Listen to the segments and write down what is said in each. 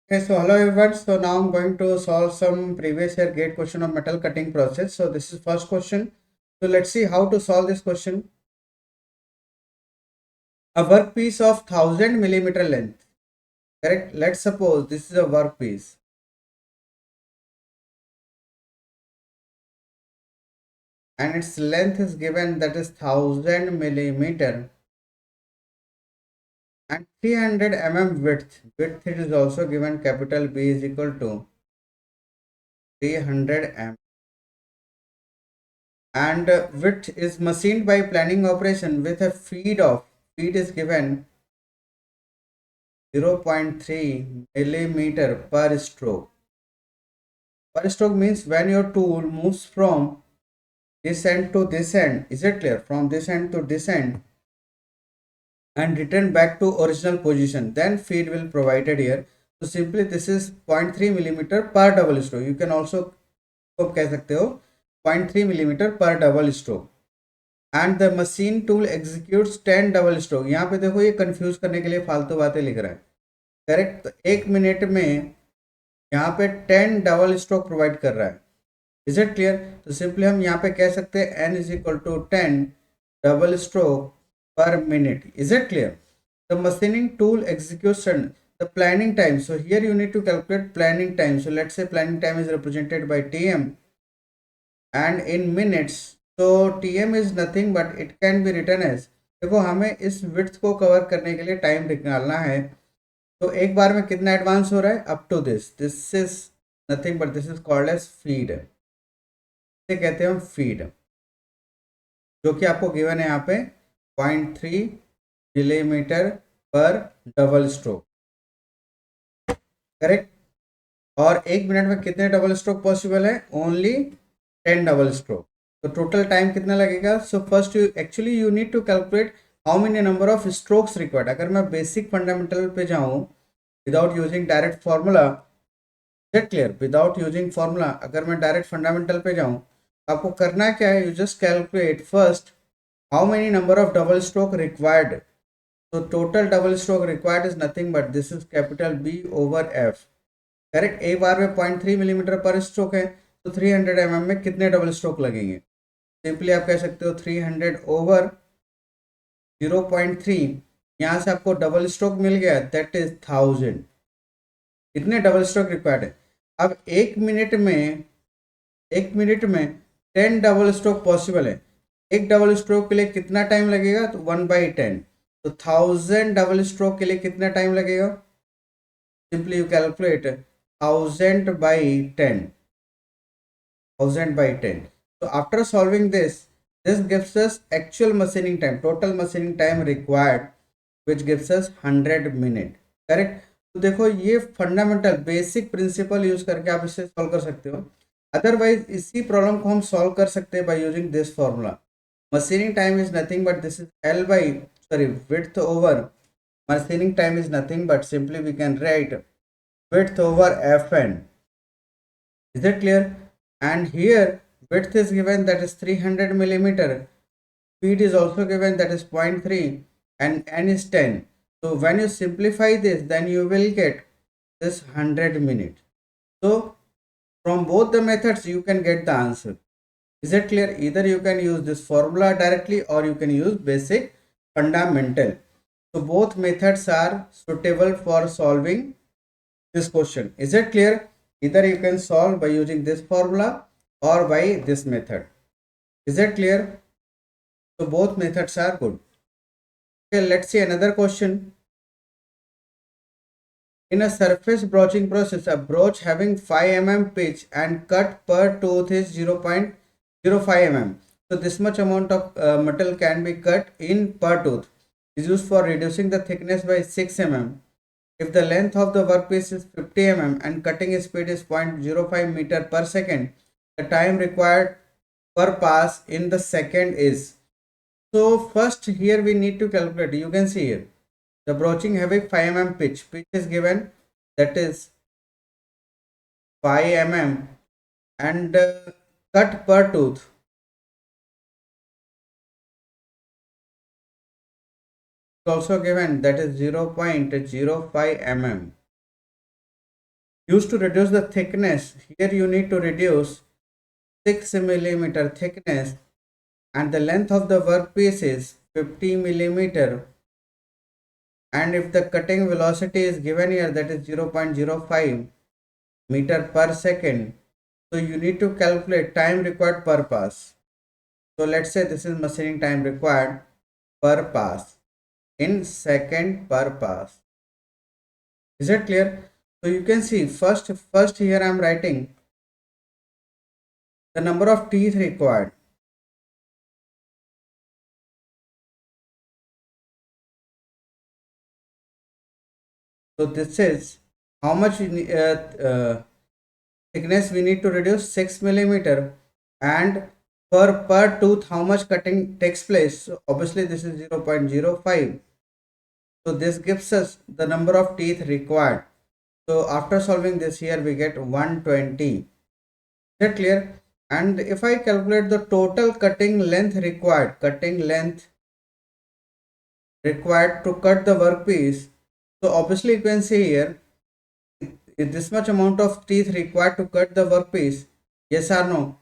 Okay, so hello everyone. So now I'm going to solve some previous year gate question of metal cutting process. So this is first question. So let's see how to solve this question. A workpiece of 1000 millimeter length. Correct. Let's suppose this is a workpiece and its length is given, that is 1000 millimeter, and 300 mm width. Width it is also given, capital B is equal to 300 mm, and width is machined by planing operation with a feed is given 0.3 millimeter per stroke. Per stroke means when your tool moves from this end to this end, is it clear? From this end to this end and return back to original position, then feed will provided here. So simply this is 0.3 millimeter per double stroke. You can also कह सकते हो 0.3 millimeter per double stroke. And the machine tool executes 10 double stroke. यहाँ पे देखो ये confuse करने के लिए फालतू बातें लिख रहा है. करेक्ट. तो एक मिनट में यहाँ पे 10 डबल स्ट्रोक प्रोवाइड कर रहा है. Is it clear? तो सिंपली हम यहाँ पे कह सकते हैं N is equal to 10 double stroke per minute. Is it clear? The machining tool execution the planning time. So here you need to calculate planning time. So let's say planning time is represented by TM and in minutes. So tm is nothing but it can be written as, देखो हमें इस width को cover करने के लिए time निकालना है. तो एक बार में कितना एडवांस हो रहा है? Up to this is nothing but this is called as feed. इसे कहते हैं हम फीड, जो कि आपको गिवन है यहाँ पे 0.3 मिलीमीटर पर डबल स्ट्रोक. करेक्ट. और एक मिनट में कितने डबल स्ट्रोक पॉसिबल है? Only 10 double stroke. तो टोटल टाइम कितना लगेगा? So first you need to calculate how many number of strokes required. अगर मैं बेसिक फंडामेंटल पे जाऊं without using direct formula, get clear, without using formula अगर मैं डायरेक्ट फंडामेंटल पे जाऊं तो आपको करना क्या है? You just calculate first how many number of double stroke required. तो total double stroke required is nothing but this is capital B over F. Correct. एक बार में 0.3 मिलीमीटर पर स्ट्रोक है, तो 300 में कितने डबल स्ट्रोक लगेंगे? सिंपली आप कह सकते हो 300 ओवर 0.3. यहाँ से आपको डबल स्ट्रोक मिल गया, दैट इज 1000. कितने डबल स्ट्रोक रिक्वायर्ड है? अब एक मिनट में 10 डबल स्ट्रोक पॉसिबल है. एक डबल स्ट्रोक के लिए कितना टाइम लगेगा? तो 1/10. तो 1000 डबल स्ट्रोक के लिए कितना टाइम लगेगा? Simply you calculate 1000/10. So after solving this, this gives us actual machining time, total machining time required, which gives us 100 minute. Correct. तो देखो ये फंडामेंटल बेसिक प्रिंसिपल यूज करके आप इसे सॉल्व कर सकते हो. अदरवाइज इसी प्रॉब्लम को हम सॉल्व कर सकते हैं by using this formula. Machining time is nothing but this is L by sorry width over machining time is nothing but simply we can write width over fn. Is it clear? And here width is given, that is 300 millimeter. Feet is also given, that is 0.3, and n is 10. So when you simplify this, then you will get this 100 minute. So from both the methods you can get the answer. Is it clear? Either you can use this formula directly or you can use basic fundamental. So both methods are suitable for solving this question. Is it clear? Either you can solve by using this formula or by this method. Is it clear? So both methods are good. Okay, let's see another question. In a surface broaching process, a broach having 5 mm pitch and cut per tooth is 0.05 mm. So this much amount of metal can be cut in per tooth. Is used for reducing the thickness by 6 mm. If the length of the workpiece is 50 mm and cutting speed is 0.05 meter per second, the time required per pass in the second is. So first here we need to calculate. You can see here the broaching having 5 mm pitch. Pitch is given, that is 5 mm, and cut per tooth is also given, that is 0.05 mm. used to reduce the thickness. Here you need to reduce 6 millimeter thickness, and the length of the workpiece is 50 millimeter, and if the cutting velocity is given here, that is 0.05 meter per second, so you need to calculate time required per pass. So let's say this is machining time required per pass in second per pass. Is it clear? So you can see first here I am writing the number of teeth required. So this is how much thickness we need to reduce, 6 millimeter, and per tooth how much cutting takes place. So obviously this is 0.05. So this gives us the number of teeth required. So after solving this here we get 120. Is that clear? And if I calculate the total cutting length required, to cut the workpiece, so obviously you can see here is this much amount of teeth required to cut the workpiece, yes or no?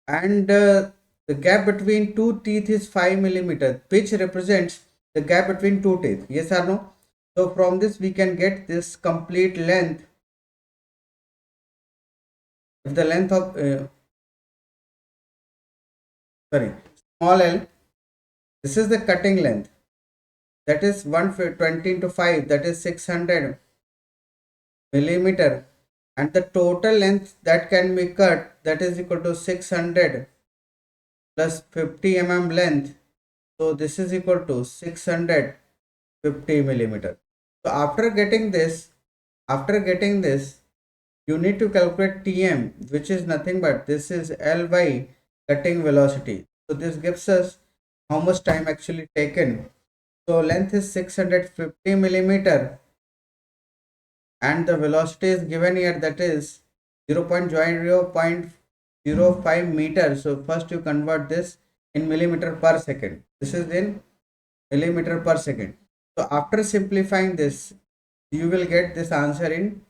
And the gap between two teeth is 5 millimeter, which represents the gap between two teeth, yes or no? So from this we can get this complete length. If the length of small l, this is the cutting length, that is 120 into 5, that is 600 millimeter, and the total length that can be cut, that is equal to 600 plus 50 length. So this is equal to 650 millimeter. So after getting this, you need to calculate Tm, which is nothing but this is L by cutting velocity. So this gives us how much time actually taken. So length is 650 millimeter, and the velocity is given here, that is 0.05 meter. So first you convert this in millimeter per second. This is in millimeter per second. So after simplifying this, you will get this answer in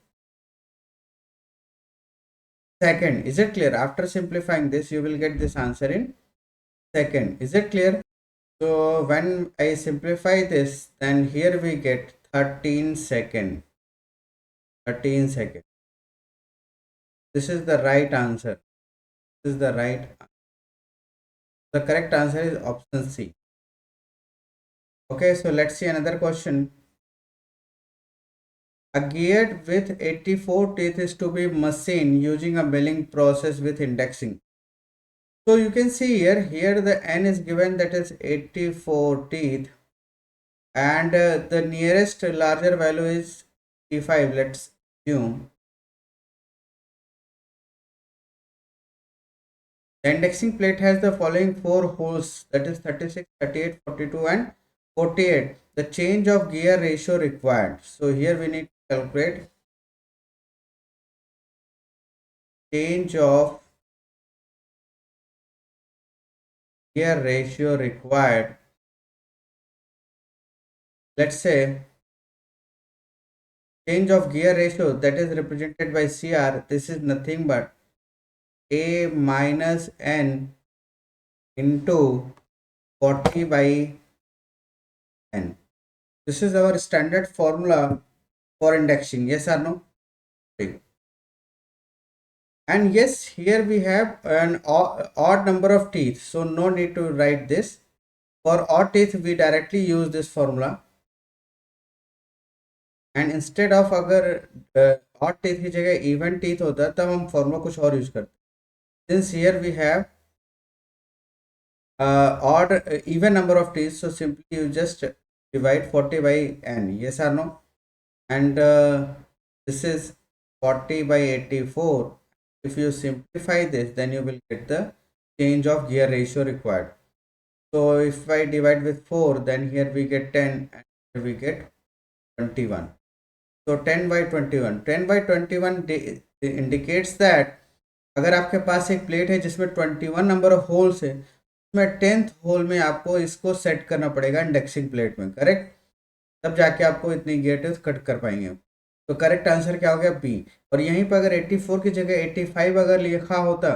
second. Is it clear? After simplifying this, you will get this answer in second. Is it clear? So when I simplify this, then here we get 13 second. 13 seconds. This is the right answer. This is the right. The correct answer is option C. Okay, so let's see another question. A gear with 84 teeth is to be machined using a milling process with indexing. So you can see here the n is given, that is 84 teeth, and the nearest larger value is 85. Let's assume the indexing plate has the following four holes, that is 36, 38, 42 and 48. The change of gear ratio required. So here we need to calculate change of gear ratio required. Let's say change of gear ratio, that is represented by CR. This is nothing but A minus N into 40 by N. This is our standard formula for indexing. Yes or no? And yes, here we have an odd number of teeth, so no need to write this. For odd teeth we directly use this formula, and instead of अगर odd teeth की जगह even teeth होता तब हम formula कुछ और use करते. Since here we have odd even number of teeth, so simply you just divide 40 by n. Yes or no? And this is 40 by 84. If you simplify this, then you will get the change of gear ratio required. So if I divide with 4, then here we get 10 and here we get 21. So 10 by 21. 10 by 21 indicates that अगर आपके पास एक plate है जिसमें 21 number of holes है, उसमें 10th whole में आपको इसको सेट करना पड़ेगा इंडेक्सिंग प्लेट में, करेक्ट? तब जाके आपको इतनी गियर टीथ कट कर पाएंगे. तो करेक्ट आंसर क्या हो गया बी। और यहीं पर अगर 84 की जगह 85 अगर लिखा होता,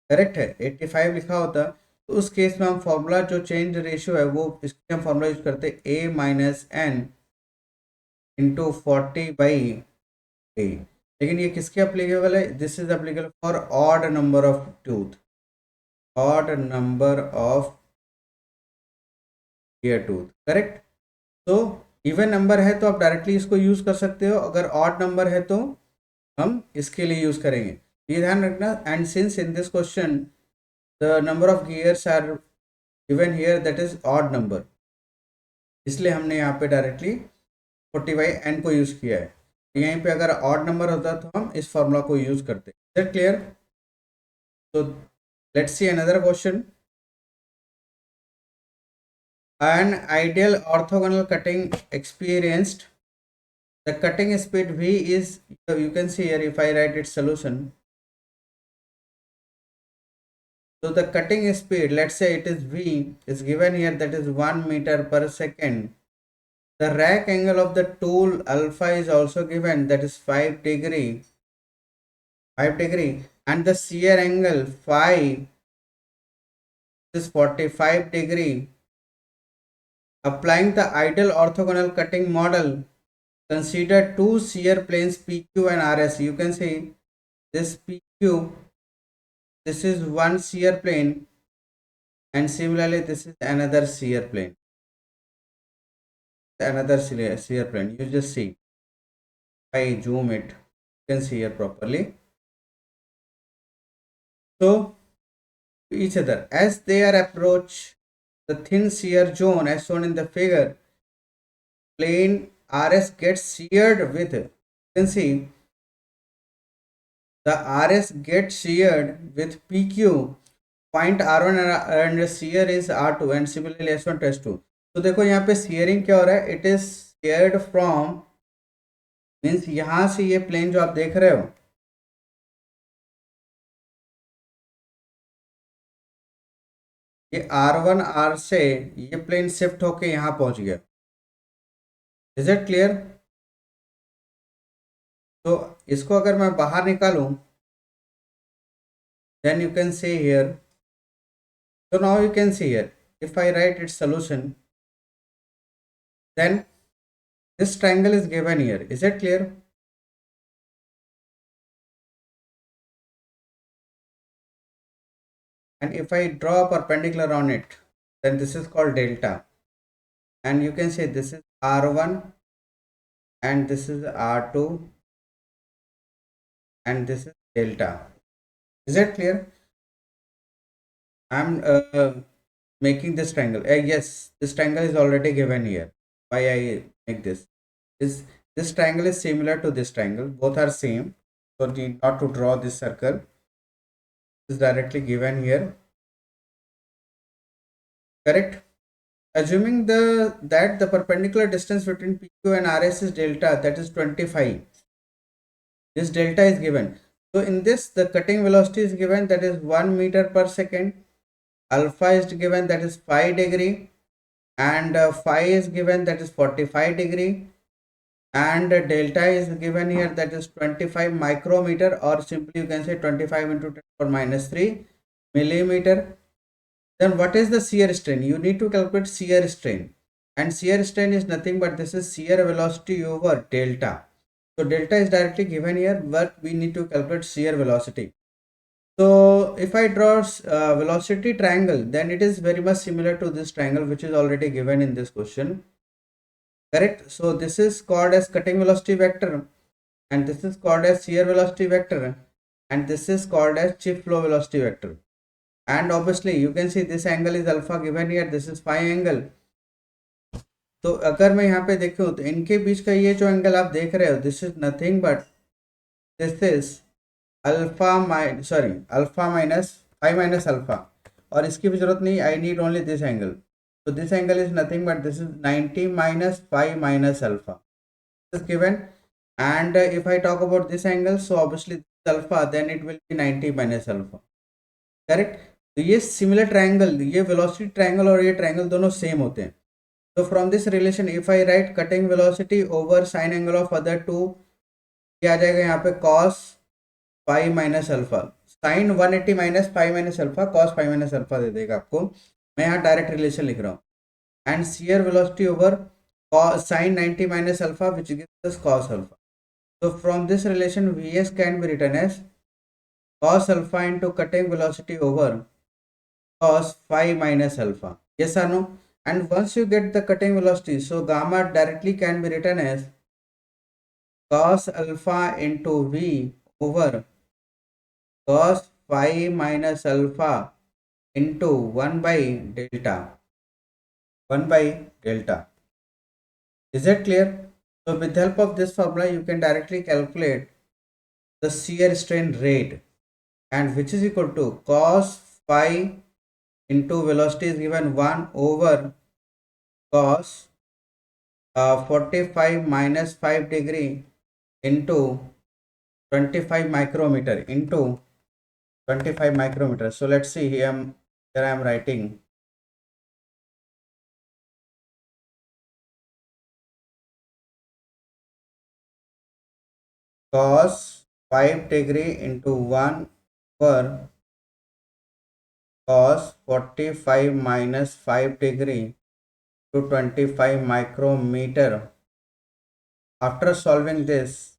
करेक्ट है 85 लिखा होता, तो उस केस में हम फॉर्मूला जो चेंज रेशियो है वो इसके हम फॉर्मूला यूज करते a minus N into 40/a। लेकिन ये किसके अप्लीकेबल है, this is applicable for odd number of tooth, odd number of year tooth, correct. तो इवन नंबर है तो आप डायरेक्टली इसको यूज कर सकते हो, अगर ऑड नंबर है तो हम इसके लिए यूज करेंगे, ये ध्यान रखना। And since in this question the number of gears are given here that is odd number, इसलिए हमने यहाँ पे डायरेक्टली 40/n को यूज किया है। तो यहीं पे अगर ऑड नंबर होता तो हम इस फॉर्मूला को यूज करते। Is that clear? तो let's see another question. An ideal orthogonal cutting experienced, the cutting speed V is, you can see here if I write its solution. So the cutting speed, let's say it is V, is given here, that is 1 meter per second. The rake angle of the tool alpha is also given, that is 5 degree, and the shear angle phi is 45 degree. Applying the ideal orthogonal cutting model, consider two shear planes PQ and RS. You can see this PQ, this is one shear plane, and similarly this is another shear plane. Another shear plane. You just see. If I zoom it, you can see here properly. So each other as they are approach the thin shear zone as shown in the figure, plane RS gets sheared with. You can see the RS gets sheared with PQ, point R1 and shear is R2 and similarly S1 to S2. तो देखो यहाँ पे shearing क्या हो रहा है, it is sheared from, means यहाँ से ये प्लेन जो आप देख रहे हो, ये R1 R से ये प्लेन शिफ्ट होके यहाँ पहुंच गया। Is it clear? तो इसको अगर मैं बाहर निकालूं, then you can see here, so now you can see here, if I write its solution, then this triangle is given here. Is it clear? And if I draw a perpendicular on it, then this is called delta, and you can say this is R1 and this is R2 and this is delta. Is it clear? I'm making this triangle. Yes, this triangle is already given here. Why I make this is, this triangle is similar to this triangle, both are same, so need not to draw this circle, is directly given here, correct. Assuming that the perpendicular distance between PQ and RS is delta, that is 25, this delta is given. So in this the cutting velocity is given, that is 1 meter per second, alpha is given, that is 5 degree, and phi is given, that is 45 degree, and delta is given here, that is 25 micrometer, or simply you can say 25 into 10 power minus 3 millimeter. Then what is the shear strain? You need to calculate shear strain, and shear strain is nothing but this is shear velocity over delta. So delta is directly given here, but we need to calculate shear velocity. So if I draw velocity triangle, then it is very much similar to this triangle which is already given in this question, correct. So this is called as cutting velocity vector, and this is called as shear velocity vector, and this is called as chip flow velocity vector. And obviously you can see this angle is alpha given here, this is phi angle. तो अगर मैं यहाँ पे देखूँ तो इनके बीच का ये जो एंगल आप देख रहे हो, this is nothing but this is alpha minus phi minus alpha, और इसकी भी जरूरत नहीं, I need only this angle. So this angle is nothing but this is 90 minus phi minus alpha. This is given, and if I talk about this angle, so obviously this alpha, then it will be 90 minus alpha. Correct. तो ये similar triangle, ये velocity triangle और ये triangle दोनों same होते हैं. तो from this relation if I write cutting velocity over sine angle of other two ये आ जाएगा यहाँ पे cos pi minus alpha, sine 180 minus pi minus alpha cos pi minus alpha दे देगा आपको। मैं यहाँ डायरेक्ट रिलेशन लिख रहा हूँ। And shear velocity over sin 90 minus alpha which gives us cos alpha. So from this relation Vs can be written as cos alpha into cutting velocity over cos phi minus alpha. Yes or no? And once you get the cutting velocity, so gamma directly can be written as cos alpha into V over cos phi minus alpha into 1 by delta. 1 by delta. Is that clear? So with the help of this formula, you can directly calculate the shear strain rate, and which is equal to cos phi into velocity is given 1 over cos 45 minus 5 degree into 25 micrometer into 25 micrometer. So let's see here, I am writing cos 5 degree into 1 over cos 45 minus 5 degree to 25 micrometer. After solving this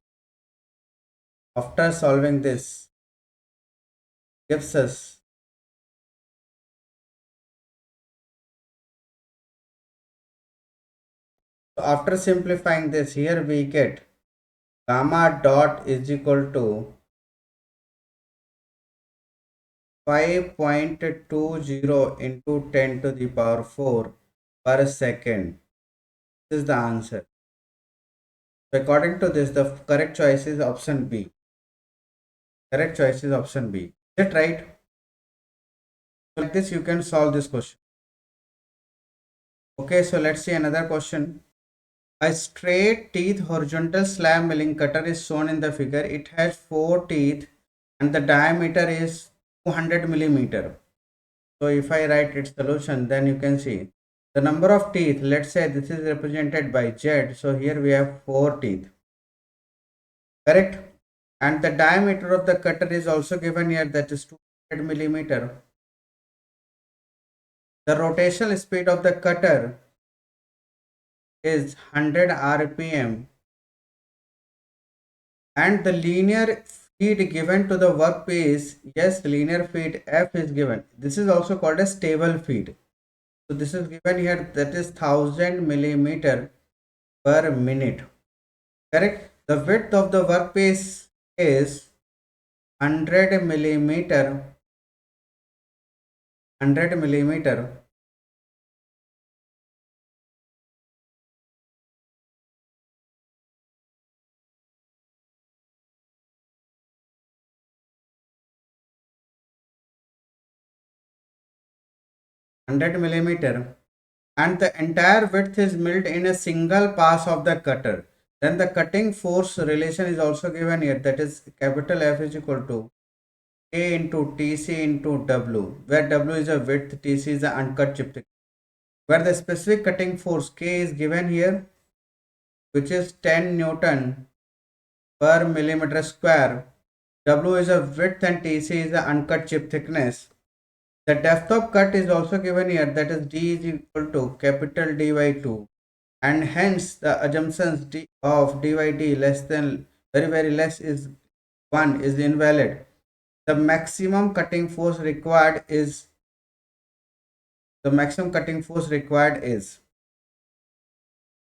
gives us so after simplifying this, here we get gamma dot is equal to 5.20 into 10 to the power 4 per second. This is the answer. So according to this, the correct choice is option B. Correct choice is option B. Is that right? Like this, you can solve this question. Okay, so let's see another question. A straight teeth horizontal slab milling cutter is shown in the figure. It has 4 teeth and the diameter is 200 millimeter. So if I write its solution, then you can see the number of teeth. Let's say this is represented by Z. So here we have 4 teeth. Correct? And the diameter of the cutter is also given here, that is 200 millimeter. The rotational speed of the cutter is 100 rpm, and the linear feed given to the workpiece, yes, linear feed F is given. This is also called a stable feed. So this is given here, that is 1000 millimeter per minute. Correct? The width of the workpiece is 100 millimeter. 100 millimeter. 100 millimeter, and the entire width is milled in a single pass of the cutter. Then the cutting force relation is also given here, that is capital F is equal to A into TC into W, where W is a width, TC is the uncut chip thickness. Where the specific cutting force K is given here, which is 10 Newton per millimeter square. W is a width and TC is the uncut chip thickness. The depth of cut is also given here, that is D is equal to capital D by 2, and hence the assumptions of D by D less than very less is 1 is invalid. The maximum cutting force required is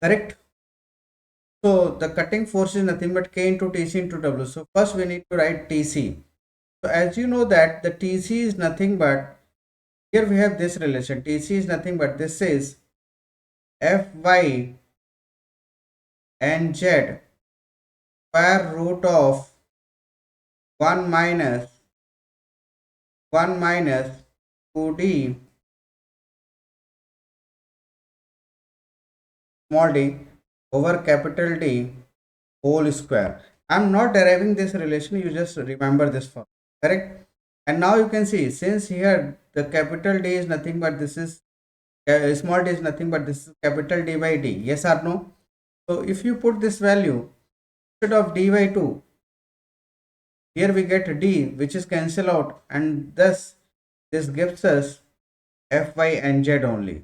correct. So the cutting force is nothing but K into TC into W. So first we need to write TC. So as you know that the TC is nothing but, here we have this relation, TC is nothing but, this is Fy and Z square root of 1 minus 2d small d over capital D whole square. I am not deriving this relation, you just remember this form. Correct? And now you can see, since here the capital D is nothing but this is small d is nothing but this is capital D by D. Yes or no? So if you put this value instead of D by 2, Here we get D, which is cancel out, and thus this gives us Fy and Z only.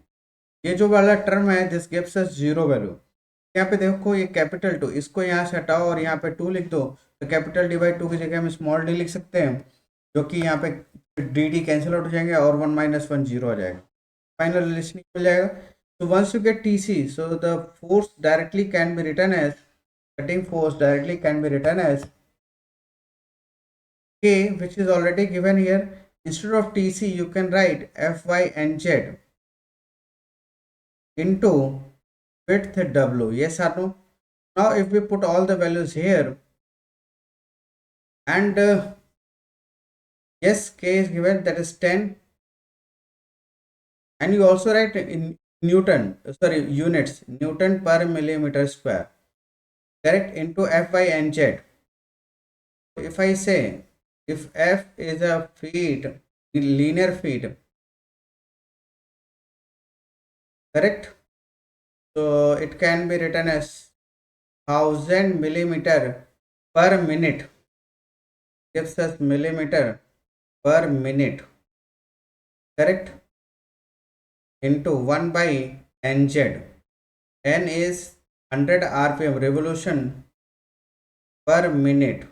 ये जो वाला term है this gives us zero value. यहाँ पे देखो ये capital to, इसको यहाँ से हटाओ और यहाँ पे टू लिख दो, तो कैपिटल डी बाई टू की जगह हम स्मॉल डी लिख सकते हैं, जो कि यहाँ पे डी डी कैंसिल आउट हो जाएंगे और 1 - 1 0 आ जाएगा. फाइनल रिलेशन मिल जाएगा. So once you get TC, so the force directly can be written as, cutting force directly can be written as K, which is already given here. Instead of TC, you can write Fy and Z into width W. Yes or no? Now if we put all the values here, and yes, K is given, that is 10, and you also write in Newton, sorry, units, Newton per millimeter square, correct, into Fy and Z. If I say, if F is a feet, linear feet, correct, so it can be written as 1000 millimeter per minute, gives us millimeter per minute, correct, into 1 by nz. N is 100 rpm, revolution per minute,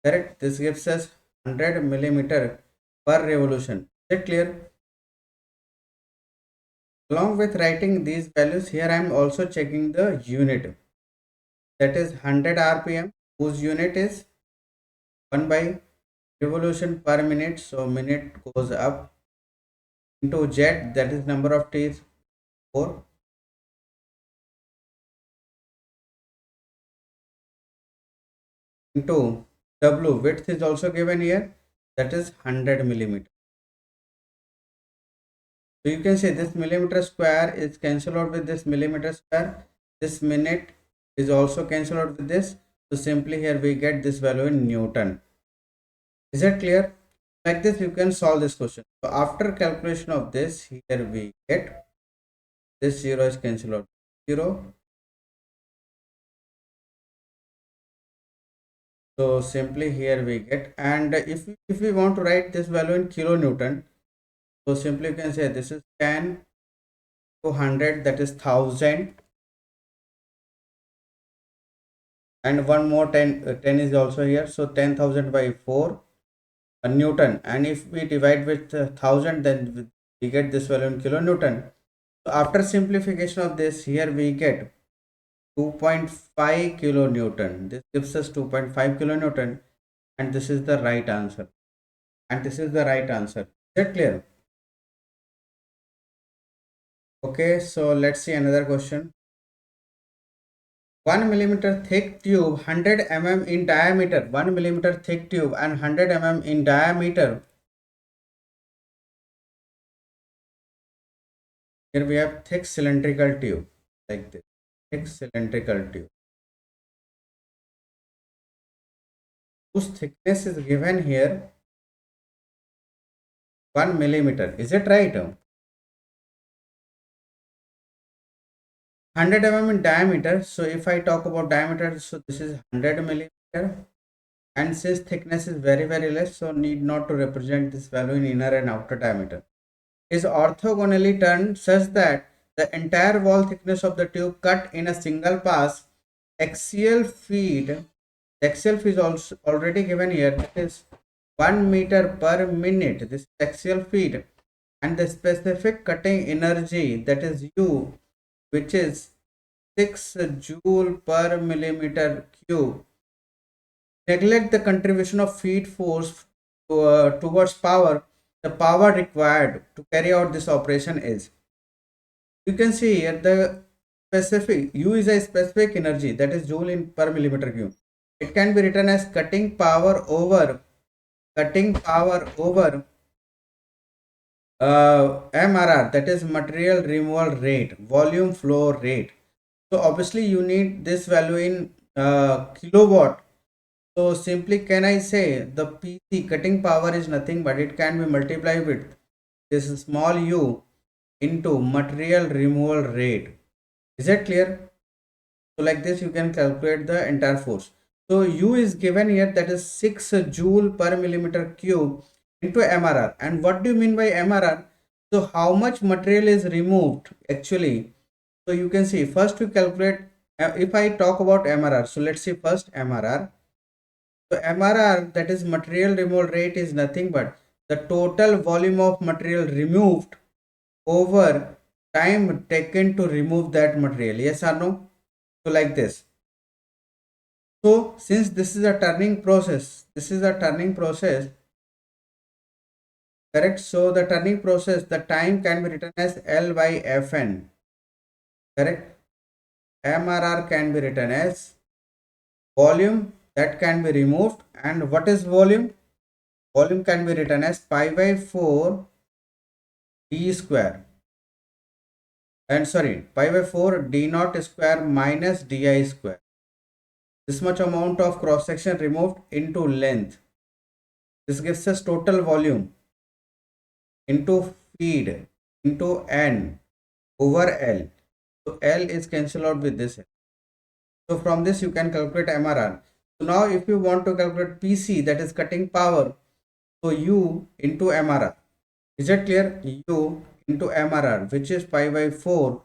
correct. This gives us 100 millimeter per revolution. Is it clear? Along with writing these values, here I am also checking the unit, that is 100 rpm, whose unit is 1 by revolution per minute, so minute goes up, into z, that is number of T's, 4, into W, width is also given here, that is 100 millimeter. So you can say this millimeter square is cancelled out with this millimeter square, this minute is also cancelled out with this, so simply here we get this value in Newton. Is that clear? Like this you can solve this question. So after calculation of this, here we get this 0 is cancelled out, 0. So simply here we get, and if we want to write this value in kilonewton, so simply you can say this is 10 to 100, that is 1000, and one more 10, 10 is also here, so 10,000 by 4 Newton, and if we divide with 1000, then we get this value in kilonewton. So after simplification of this, here we get 2.5 kilonewton. This gives us 2.5 kilonewton, and this is the right answer. And this is the right answer. Is that clear? Okay, so let's see another question. 1 millimeter thick tube, 100 mm in diameter, 1 millimeter thick tube and 100 mm in diameter. Here we have thick cylindrical tube, like this, thick cylindrical tube, whose thickness is given here 1 millimeter. Is it right? 100 mm in diameter. So if I talk about diameter, so this is 100 millimeter, and since thickness is very less, so need not to represent this value in inner and outer diameter, is orthogonally turned such that the entire wall thickness of the tube cut in a single pass. Axial feed, the axial feed is also already given here, that is 1 meter per minute, this axial feed, and the specific cutting energy, that is U, which is 6 joule per millimeter cube. Neglect the contribution of feed force towards power. The power required to carry out this operation is, you can see here the specific U is a specific energy, that is joule in per millimeter cube. It can be written as cutting power over MRR, that is material removal rate, volume flow rate. So obviously you need this value in kilowatt. So simply can I say the PC, cutting power, is nothing but it can be multiplied with this small u into material removal rate. Is that clear? So like this you can calculate the entire force. So U is given here, that is 6 joule per millimeter cube into MRR. And what do you mean by MRR? So how much material is removed actually? So you can see, first we calculate, if I talk about MRR, so let's see first MRR. So MRR, that is material removal rate, is nothing but the total volume of material removed over time taken to remove that material. Yes or no? So like this. So since this is a turning process, correct? So the turning process, the time can be written as L by Fn, correct? MRR can be written as volume that can be removed. And what is volume? Volume can be written as pi by 4 d square, and sorry, pi by 4 d naught square minus di square. This much amount of cross section removed into length. This gives us total volume into feed into N over L. So L is cancelled out with this. So from this you can calculate MRR. So now if you want to calculate PC, that is cutting power, so U into MRR. Is it clear? U into MRR, which is pi by 4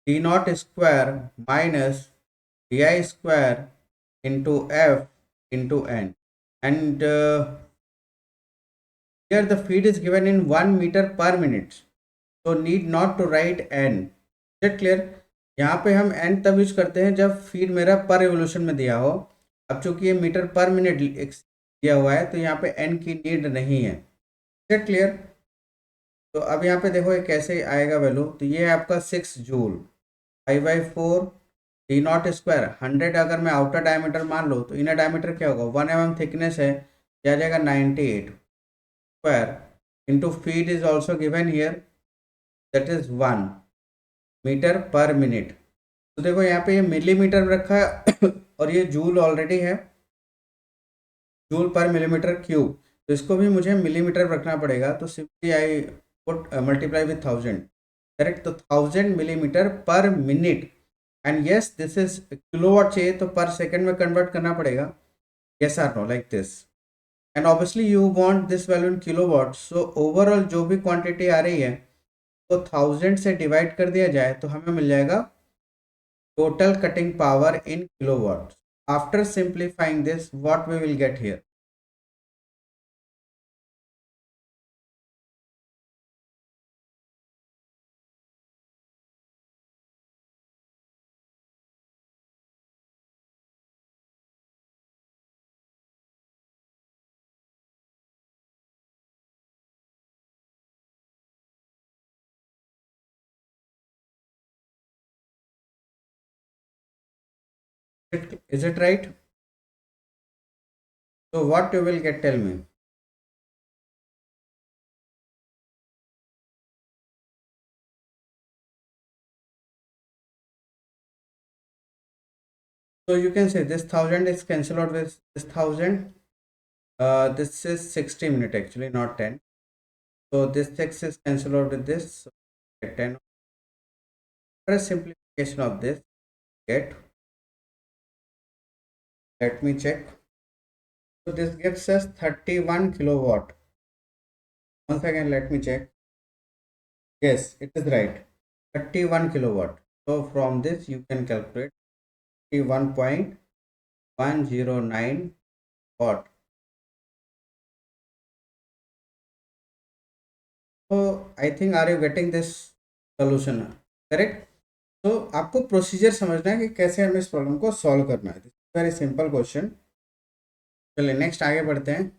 d naught square minus di square into F into N. And here the feed is given in 1 meter per minute. So need not to write N. Is it clear? यहाँ पे हम n तब use करते हैं जब feed मेरा per revolution में दिया हो. अब चूंकि ये मीटर पर मिनट दिया हुआ है तो यहाँ पे n की नीड नहीं है. Is it clear? तो अब यहाँ पे देखो ये कैसे आएगा वैल्यू. तो ये है आपका 6 जूल. 5/4 डी नॉट स्क्वायर 100 अगर मैं आउटर डायमीटर मान लो तो इनर डायमीटर क्या होगा 1 mm थिकनेस है, क्या आ जाएगा 98 square into feed is also given here, that is 1 meter per minute. तो देखो यहाँ पे ये मिलीमीटर में रखा है और ये जूल ऑलरेडी है, जूल पर मिलीमीटर क्यूब. तो इसको भी मुझे मिलीमीटर रखना पड़ेगा. तो simply I put multiply with 1000, correct. तो 1000 millimeter per minute. And yes this is kilowatt चाहिए तो पर सेकेंड में कन्वर्ट करना पड़ेगा. Yes or no, like this. And obviously you want this value in kilowatt. So overall जो भी quantity आ रही है तो 1000 से डिवाइड कर दिया जाए तो हमें मिल जाएगा total cutting power in kilowatts. After simplifying this, what we will get here? Is it right? So what you will get, tell me. So you can say this 1000 is cancelled out with this 1000. This is 60 minute actually, not 10. So this 6 is cancelled out with this. So get 10. For a simplification of this, get. Let me check. So this gives us 31 kilowatt. Once again, let me check. Yes, it is right. 31 kilowatt. So from this you can calculate 31.109 watt. So I think are you getting this solution? Correct? तो आपको procedure समझना है कि कैसे हमें इस problem को solve करना है. Very simple question. चलिए नेक्स्ट आगे बढ़ते हैं.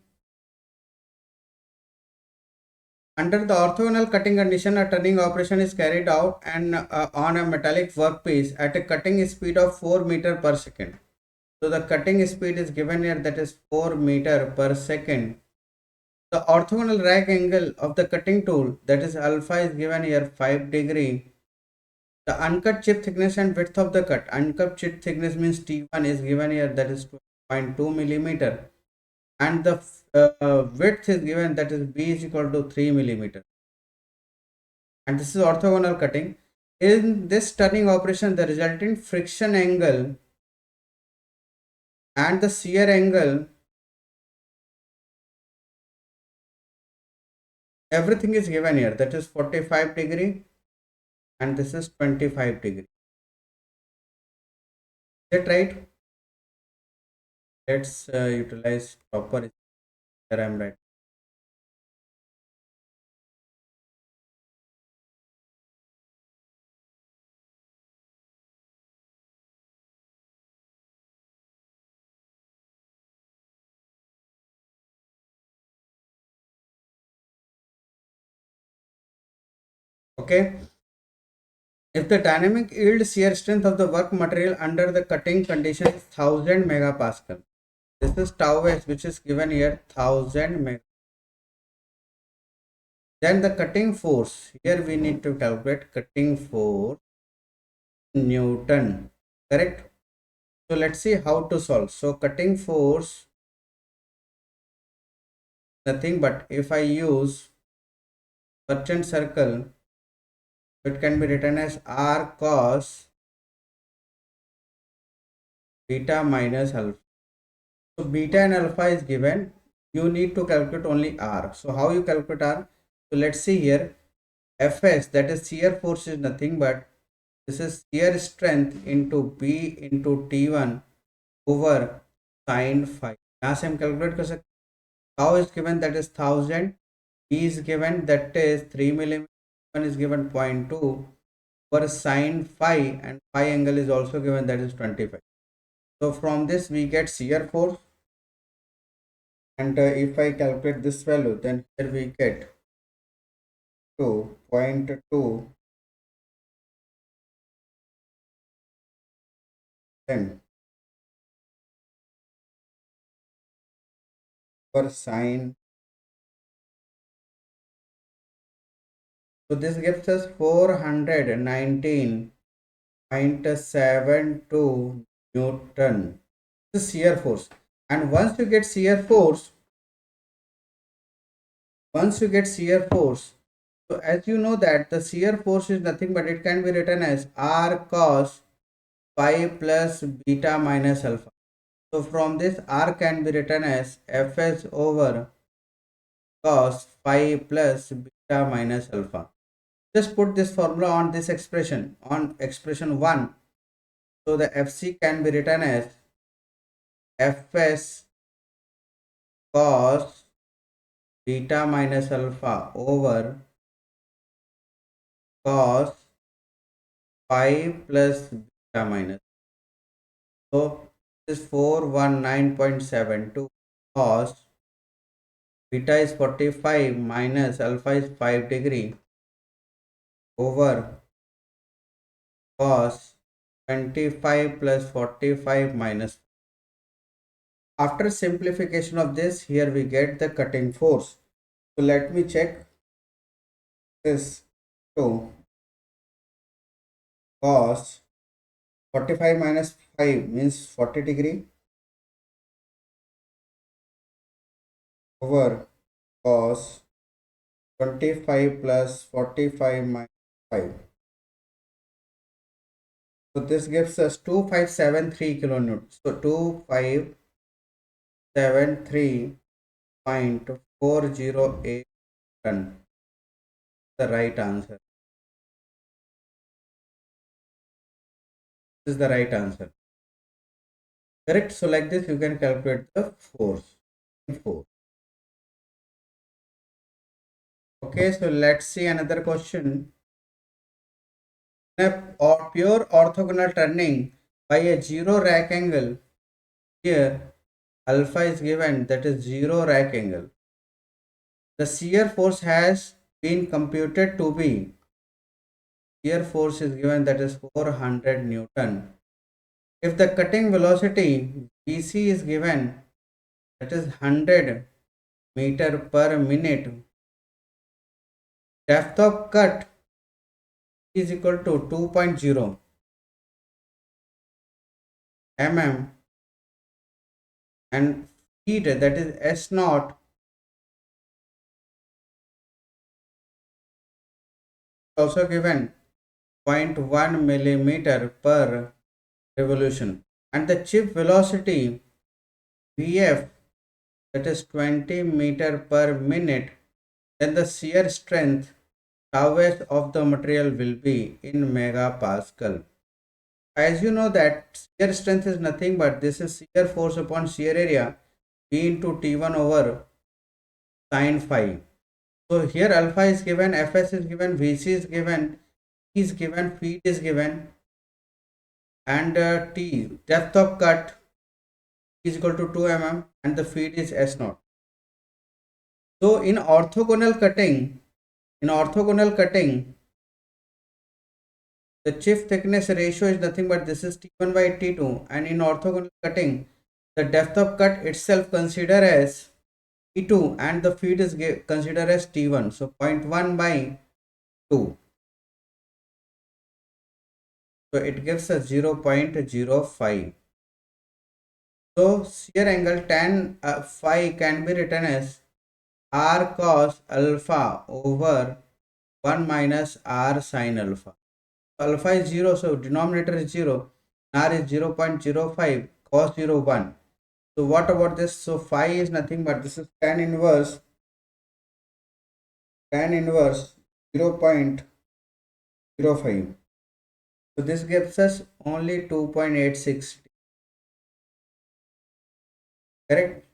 Under the orthogonal cutting condition, a turning operation is carried out and on a metallic workpiece at a cutting speed of 4 meter per second. So the cutting speed is given here, that is 4 meter per second. The orthogonal rake angle of the cutting tool, that is alpha, is given here 5 degree. The uncut chip thickness and width of the cut. Uncut chip thickness means T1 is given here, that is 2.2 millimeter. And the width is given, that is B is equal to 3 millimeter. And this is orthogonal cutting. In this turning operation, the resultant friction angle and the shear angle, everything is given here, that is 45 degree and this is 25 degree. Is that right? Let's utilize proper here. I'm right. Okay. If the dynamic yield shear strength of the work material under the cutting condition is 1000 megapascal, this is tau s, which is given here 1000 meg. Then the cutting force, here we need to calculate cutting force Newton, correct? So let's see how to solve. So cutting force, nothing but if I use merchant circle, it can be written as R cos beta minus alpha. So beta and alpha is given. You need to calculate only R. So how you calculate R? So let's see here. Fs, that is shear force, is nothing but this is shear strength into B into T1 over sin phi. यहाँ से हम calculate कर सकते हैं. Tau is given, that is 1000. B is given, that is 3 millimeter. 1 is given 0.2 over sin phi, and phi angle is also given, that is 25. So from this we get shear force, and if I calculate this value, then here we get 2.2 10 per sin. So this gives us 419.72 Newton. This is shear force. And once you get shear force, so as you know that the shear force is nothing but it can be written as R cos phi plus beta minus alpha. So from this R can be written as Fs over cos phi plus beta minus alpha. Just put this formula on this expression, on expression 1. So the Fc can be written as Fs cos beta minus alpha over cos phi plus beta minus. So this is 419.72 cos beta is 45 minus alpha is 5 degree over cos 25 plus 45 minus. After simplification of this, here we get the cutting force. So let me check this. So cos 45 minus 5 means 40 degree over cos 25 plus 45 minus 5. So this gives us 2573 kilonewton. So 2573.408 ton. The right answer. This is the right answer. Correct. So like this, you can calculate the force. Okay, so let's see another question. A pure orthogonal turning by a zero rack angle. Here, alpha is given, that is zero rack angle. The shear force has been computed to be, shear force is given, that is 400 Newton. If the cutting velocity Vc is given, that is 100 meter per minute, depth of cut is equal to 2.0 mm, and speed, that is s naught, also given 0.1 millimeter per revolution, and the chip velocity Vf, that is 20 meter per minute, then the shear strength tau s of the material will be in megapascal. As you know that shear strength is nothing but this is shear force upon shear area V into T1 over sine phi. So here alpha is given, Fs is given, Vc is given, E is given, feed is given, and T depth of cut is equal to 2 mm and the feed is S0. So in orthogonal cutting, the chip thickness ratio is nothing but this is T1 by T2, and in orthogonal cutting, the depth of cut itself considered as T2 and the feed is considered as T1. So 0.1 by 2. So it gives us 0.05. So shear angle tan phi can be written as R cos alpha over 1 minus R sin alpha. Alpha is 0, so denominator is 0. R is 0.05, cos 0, 1. So what about this? So phi is nothing but this is tan inverse 0.05. So this gives us only 2.86, correct?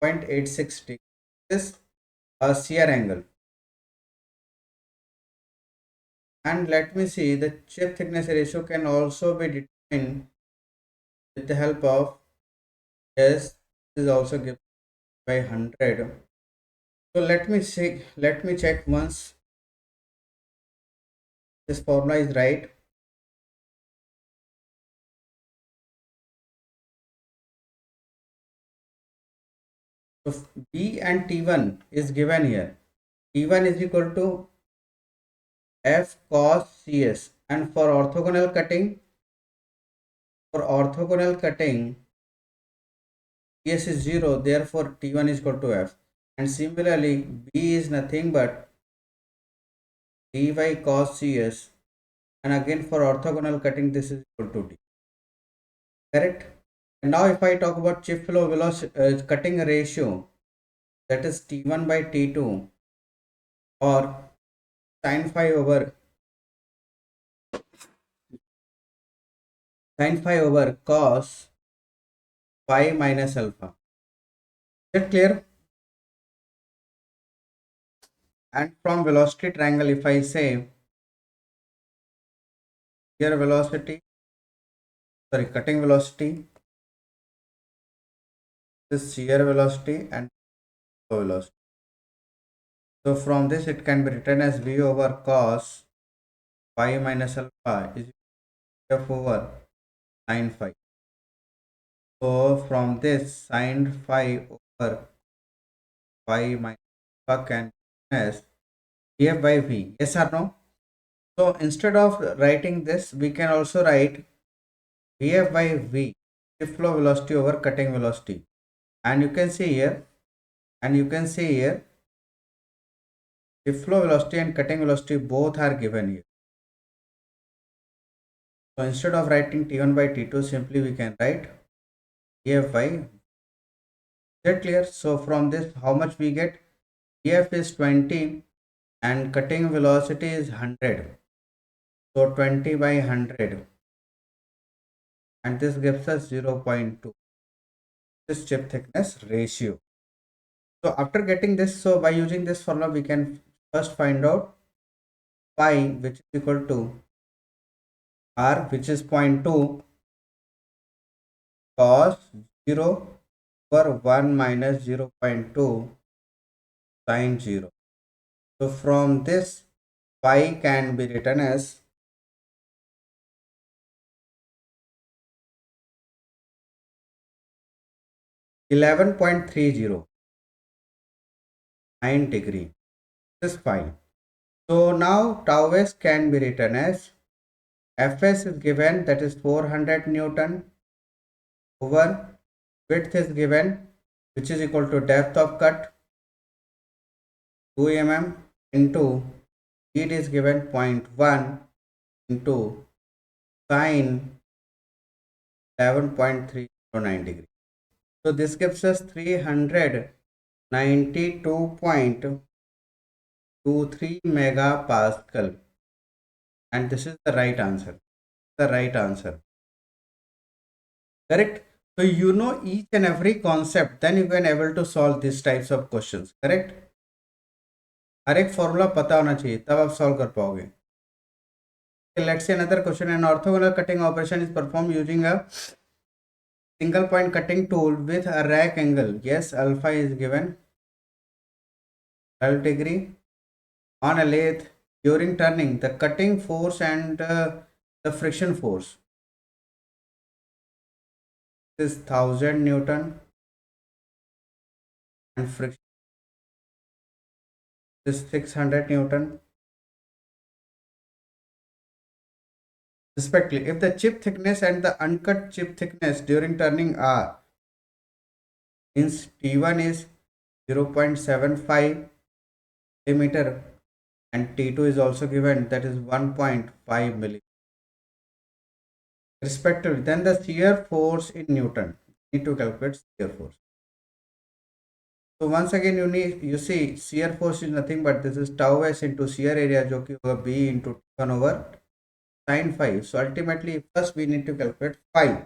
0.86. This shear angle. And let me see, the chip thickness ratio can also be determined with the help of, yes, this is also given by 100. So let me check once this formula is right. So B and T1 is given here. T1 is equal to F cos CS, and for orthogonal cutting CS is 0, therefore T1 is equal to F. And similarly B is nothing but dy cos CS, and again for orthogonal cutting this is equal to D, correct? And now if I talk about chip flow velocity cutting ratio, that is T1 by T2 or sin phi over cos phi minus alpha. Is that clear? And from velocity triangle, if I say here velocity, sorry, cutting velocity, this shear velocity and flow velocity. So from this it can be written as V over cos phi minus alpha is F over sin phi. So from this sin phi over phi minus alpha can be written as F by V. Yes or no? So instead of writing this, we can also write Vf by V, shift flow velocity over cutting velocity. And you can see here, shift flow velocity and cutting velocity both are given here. So instead of writing T1 by T2, simply we can write Vf by V. Is that clear? So from this, how much we get? Vf is 20 and cutting velocity is 100. So 20 by 100, and this gives us 0.2. This chip thickness ratio. So after getting this, so by using this formula, we can first find out phi, which is equal to R, which is 0.2 cos 0 over 1 minus 0.2 sin 0. So from this, phi can be written as 11.309 degree. This is phi. So now tau s can be written as Fs is given, that is 400 Newton over width is given, which is equal to depth of cut 2 mm into heat is given 0.1 into sine 11.309 degree. So this gives us 392.23 megapascal, and this is the right answer. The right answer. Correct. So you know each and every concept, then you can able to solve these types of questions. Correct. हर एक formula पता होना चाहिए तब आप solve कर पाओगे. Let's say another question. An orthogonal cutting operation is performed using a single point cutting tool with a rake angle. Yes, alpha is given 12 degree on a lathe. During turning, the cutting force and the friction force is 1000 Newton and friction is 600 Newton. Respectively, if the chip thickness and the uncut chip thickness during turning are, means T1 is 0.75 millimeter and T2 is also given, that is 1.5 millimeter respectively, then the shear force in Newton. You need to calculate shear force. So once again you see shear force is nothing but this is tau s into shear area जो कि होगा B into T1 over sin phi. So ultimately first we need to calculate phi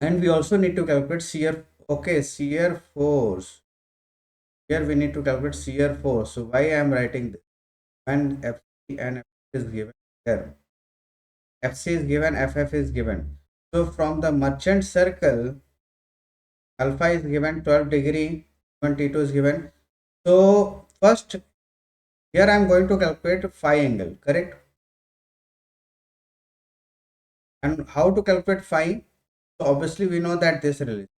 and we also need to calculate shear. Okay, shear force. Here we need to calculate shear force. So why I am writing this? When FC and FF is given here, FC is given, FF is given. So from the merchant circle, alpha is given 12 degree, T2 is given. So first here I am going to calculate phi angle, correct? And how to calculate phi? So obviously we know that this relation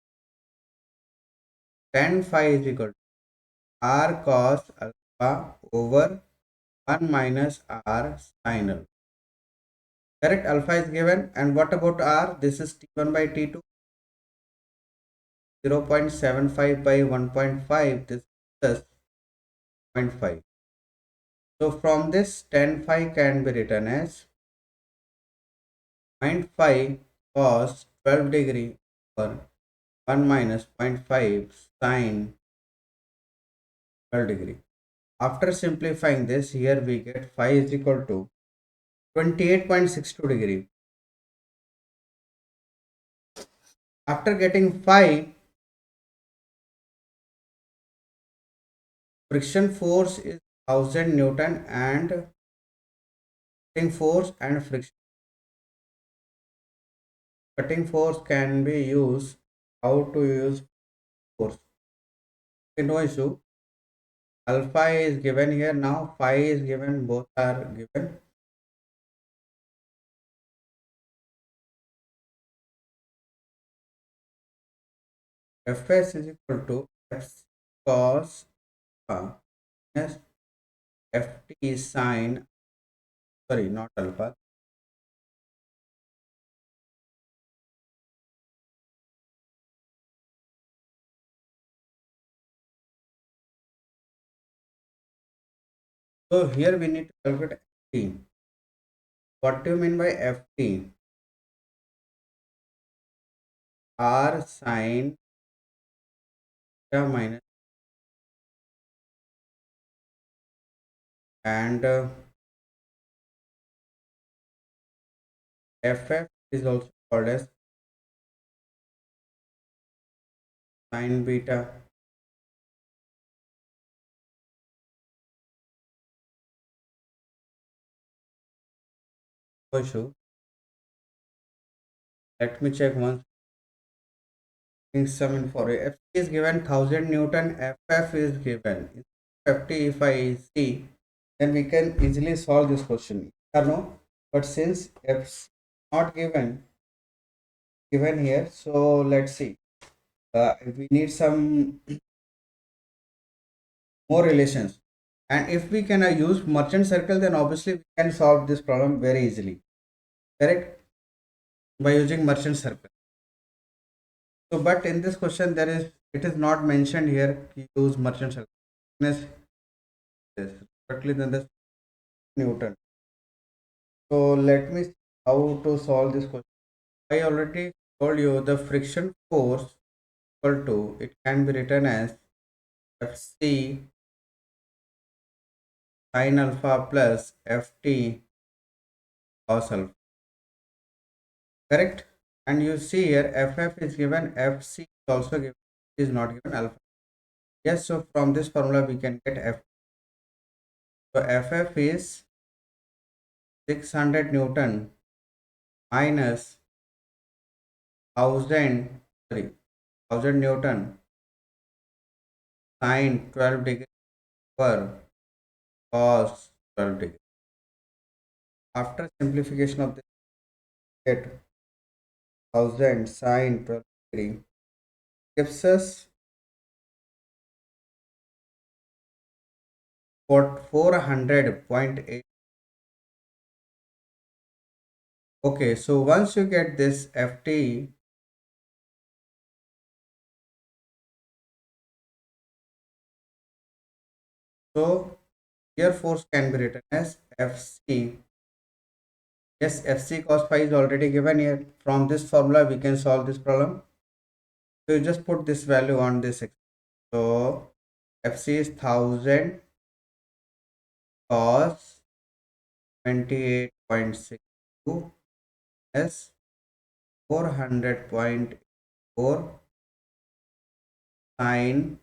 tan phi is equal to r cos alpha over 1 minus r sin alpha. Correct, alpha is given, and what about r? This is T1 by T2, 0.75 by 1.5, this is 0.5. So from this tan phi can be written as 0.5 cos 12 degree or 1 minus 0.5 sin 12 degree. After simplifying this, here we get phi is equal to 28.62 degree. After getting phi, friction force is 1000 Newton and cutting force and friction. Cutting force can be used. How to use force? Okay, no issue. Alpha is given here now, phi is given, both are given. Fs is equal to f cos minus ft sin, sorry, not alpha. So here we need to calculate ft. What do you mean by ft? R sin theta minus and ff is also called as sin beta. For sure. Let me check once. Some info. Ft is given 1000 Newton. Ff is given 50. If I see, then we can easily solve this question. No, but since f is not given here, so let's see. We need some more relations, and if we can use merchant circle, then obviously we can solve this problem very easily. Correct, by using merchant circle. So but in this question there is, it is not mentioned here use merchant circle. Yes, particularly then the Newton. So let me see how to solve this question. I already told you the friction force equal to, it can be written as Fc sin alpha plus Ft cos alpha. Correct? And you see here Ff is given, Fc is also given, is not given alpha. Yes, so from this formula we can get F. So Ff is 600 Newton minus 1000, sorry, 1000 Newton sin 12 degree per cos 12 degree. After simplification of this, get 1000 sin 12 degree gives us 400.8. Okay, so once you get this Ft, so here force can be written as Fc. Yes, Fc cos phi is already given here. From this formula, we can solve this problem. So you just put this value on this. So Fc is 1000 cos 28.62 as 400.4 sin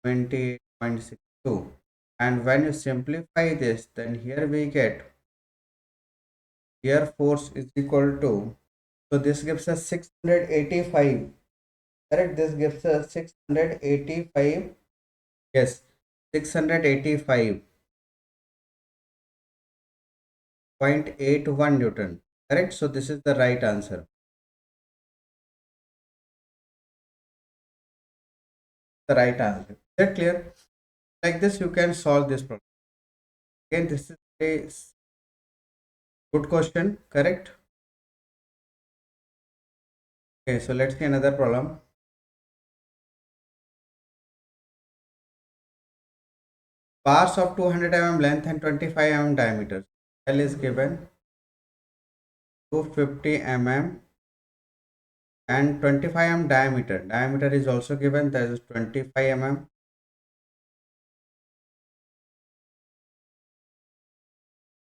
28.62. And when you simplify this, then here we get shear force is equal to, so this gives us 685. Correct? This gives us 685. Yes, 685.81 Newton. Correct? So this is the right answer. The right answer. Is that clear? Like this, you can solve this problem. Again, this is a good question. Correct? Okay, so let's see another problem. Bars of 200 mm length and 25 mm diameter. L is given 250 mm and 25 mm diameter. Diameter is also given, that is 25 mm.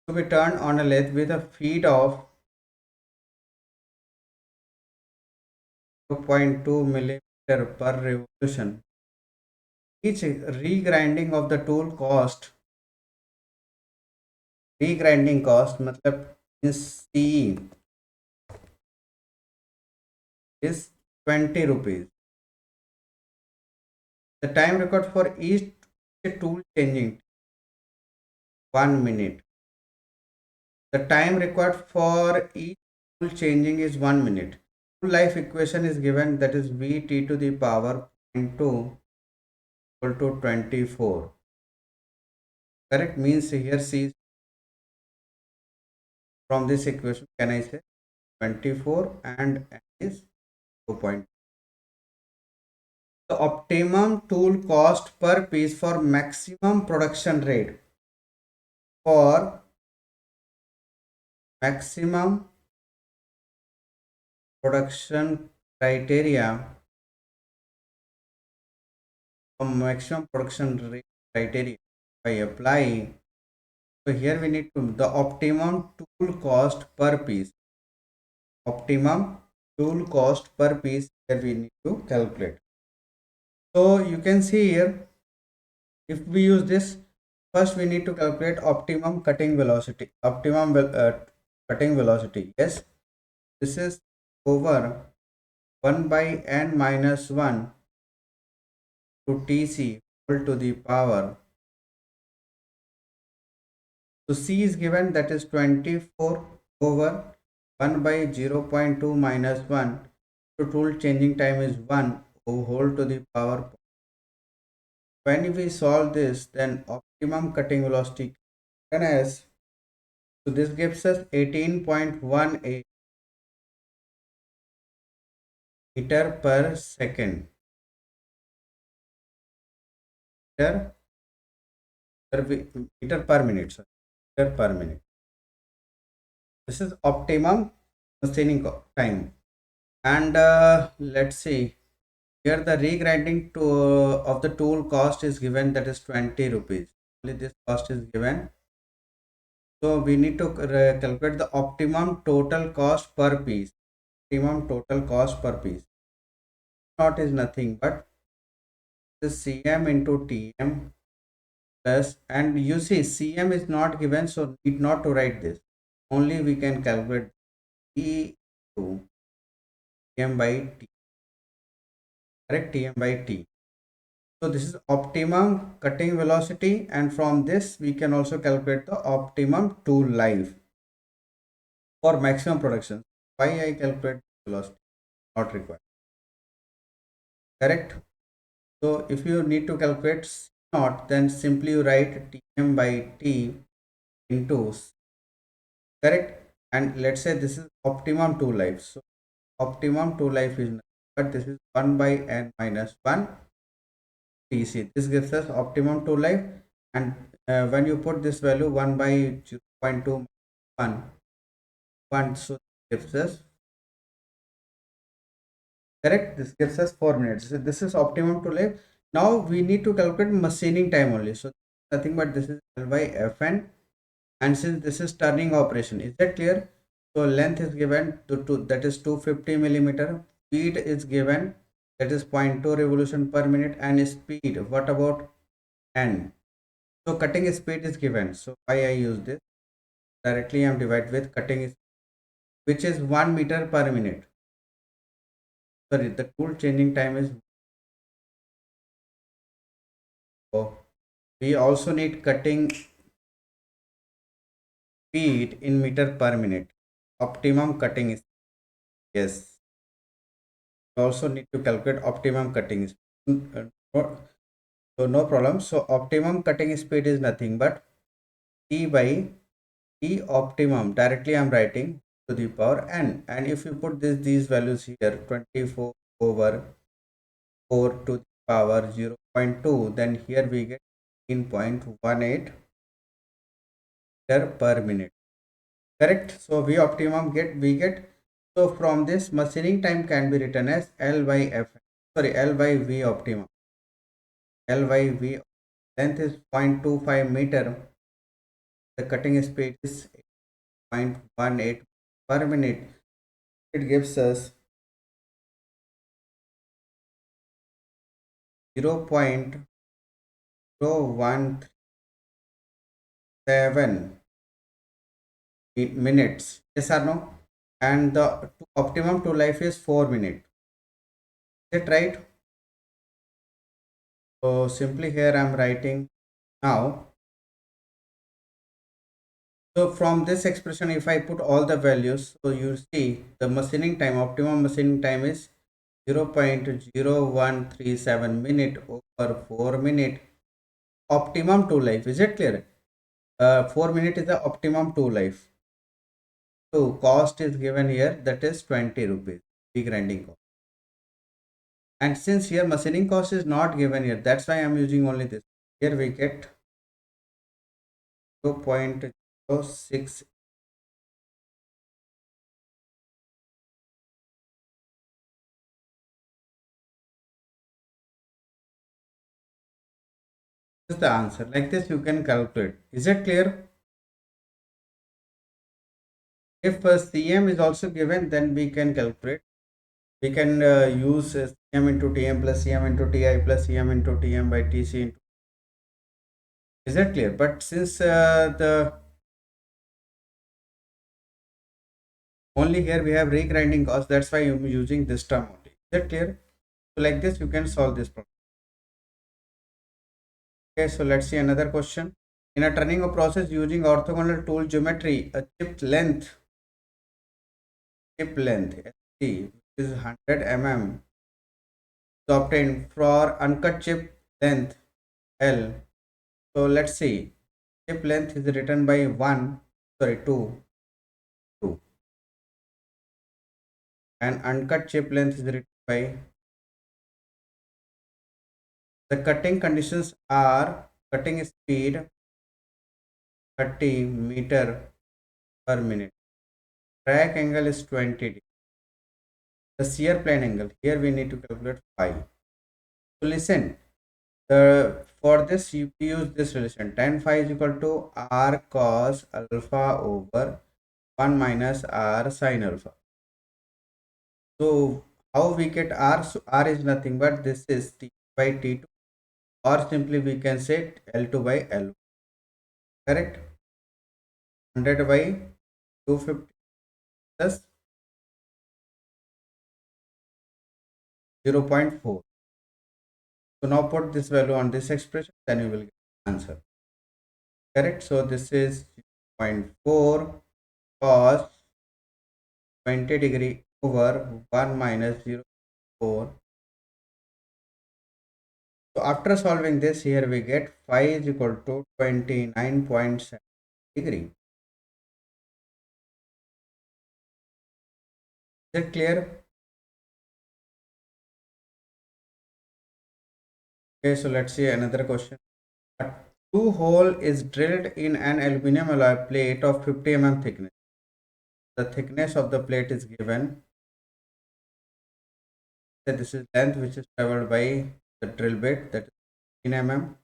To be turned on a lathe with a feed of 2.2 millimeter per revolution. Each regrinding of the tool cost, regrinding cost matlab in CE is 20 rupees. The time required for each tool changing 1 minute. The time required for each tool changing is 1 minute. Tool life equation is given, that is Vt to the power 0.2 equal to 24. Correct? Means here C, from this equation can I say 24 and N is 2. The optimum tool cost per piece for maximum production rate, for maximum production criteria, for maximum production rate criteria I apply. So here we need to the optimum tool cost per piece. Optimum tool cost per piece, here we need to calculate. So you can see here, if we use this, first we need to calculate optimum cutting velocity. Optimum cutting velocity. Yes, this is over 1 by n minus 1 to Tc whole to the power. So C is given, that is 24 over 1 by 0.2 minus 1 to tool changing time is 1 whole to the power. When we solve this, then optimum cutting velocity as, so this gives us 18.18 meter per second. Meter meter per minute, sorry, meter per minute. This is optimum machining time. And let's see, Here the regrinding to of the tool cost is given, that is 20 rupees. Only this cost is given. So we need to calculate the optimum total cost per piece. Optimum total cost per piece. Not is nothing but the cm into tm plus, and you see cm is not given, so need not to write this. Only we can calculate e to tm by t. Correct, tm by t. So this is optimum cutting velocity, and from this we can also calculate the optimum tool life for maximum production. Why I calculate velocity? Not required. Correct. So if you need to calculate C naught, then simply you write Tm by T into C. Correct. And let's say this is optimum tool life. So optimum tool life is nothing, but this is 1 by n minus 1 Tc. This gives us optimum tool life, and when you put this value 1 by 0 0.2 1, so this gives us, correct, this gives us 4 minutes. So this is optimum tool life. Now we need to calculate machining time only. So nothing but this is L by Fn, and since this is turning operation, is that clear? So length is given to that is 250 millimeter. Speed is given, that is 0.2 revolution per minute, and speed, what about n? So cutting speed is given. So why I use this? Directly I am divided with cutting speed, which is 1 meter per minute. Sorry, the tool changing time is. So we also need cutting speed in meter per minute. Optimum cutting is, yes. We also need to calculate optimum cutting speed. So no problem. So optimum cutting speed is nothing but T by T optimum. Directly I am writing to the power n. And if you put these values here, 24 over 4 to the power 0 0.2, then here we get 18.18 meter per minute. Correct. So v optimum we get, so from this machining time can be written as L by F, sorry, L by v optimum. L by v, length is 0.25 meter, the cutting speed is 0.18 per minute. It gives us 0.0137 minutes. Yes or no? And the optimum to life is 4 minutes. Is it right? So simply here I am writing now. So from this expression, if I put all the values, so you see the machining time, optimum machining time is 0.0137 minute over 4 minute. Optimum to life, is it clear? 4 minute is the optimum to life. So cost is given here, that is 20 rupees, regrinding cost. And since here machining cost is not given here, that's why I am using only this. Here we get 0.06. This is the answer. Like this you can calculate. Is it clear? If Cm is also given, then we can calculate. We can use Cm into Tm plus Cm into Ti plus Cm into Tm by Tc into. Is that clear? But since the only here we have regrinding cost, that's why I'm using this term only. Is that clear? So like this you can solve this problem. Okay, so let's see another question. In a turning of process using orthogonal tool geometry, a chip length SC, which is 100 mm, is obtained for uncut chip length L. So let's see. Chip length is written by 2, and uncut chip length is written by. The cutting conditions are cutting speed 30 meter per minute. Track angle is 20 degrees. The shear plane angle, here we need to calculate phi. So listen, for this you use this relation tan phi is equal to r cos alpha over 1 minus r sin alpha. So how we get r? So r is nothing but this is t by t2, or simply we can say L2 by L. Correct? 100 by 250 plus 0.4. So now put this value on this expression, then you will get answer. Correct? So this is 0.4 cos 20 degree over 1 minus 0.4. So after solving this, here we get phi is equal to 29.7 degree. Is it clear? Okay, so let's see another question. A true hole is drilled in an aluminum alloy plate of 50 thickness. The thickness of the plate is given. So this is length which is traveled by the drill bit, that is 15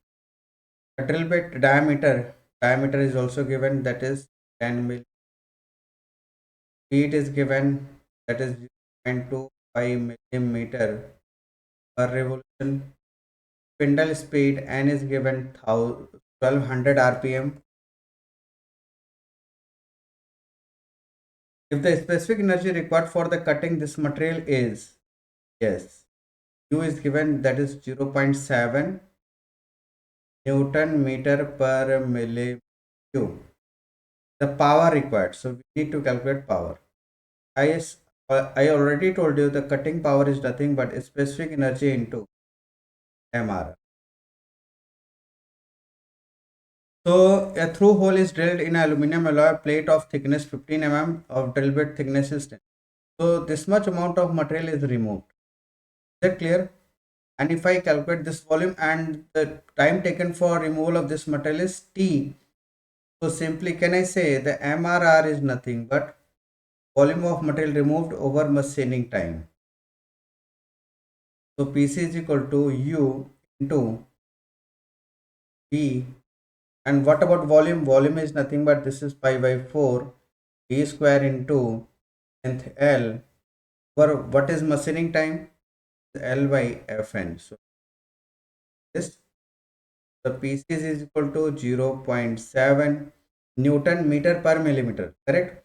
The drill bit diameter is also given, that is 10 mm. Speed is given, that is 0.25 millimeter per revolution. Spindle speed n is given 1200 rpm. If the specific energy required for the cutting this material is, yes, U is given, that is 0.7 Newton meter per millicube. The power required, so we need to calculate power. I already told you the cutting power is nothing but specific energy into MR. So a through hole is drilled in aluminum alloy plate of thickness 15 of drill bit thickness is 10. So this much amount of material is removed. Is that clear? And if I calculate this volume and the time taken for removal of this material is T, so simply can I say the MRR is nothing but volume of material removed over machining time. So PC is equal to U into V. And what about volume? Volume is nothing but this is pi by 4 V square into length L. For what is machining time? L by Fn. So this, the PC is equal to 0.7 Newton meter per millimeter. Correct?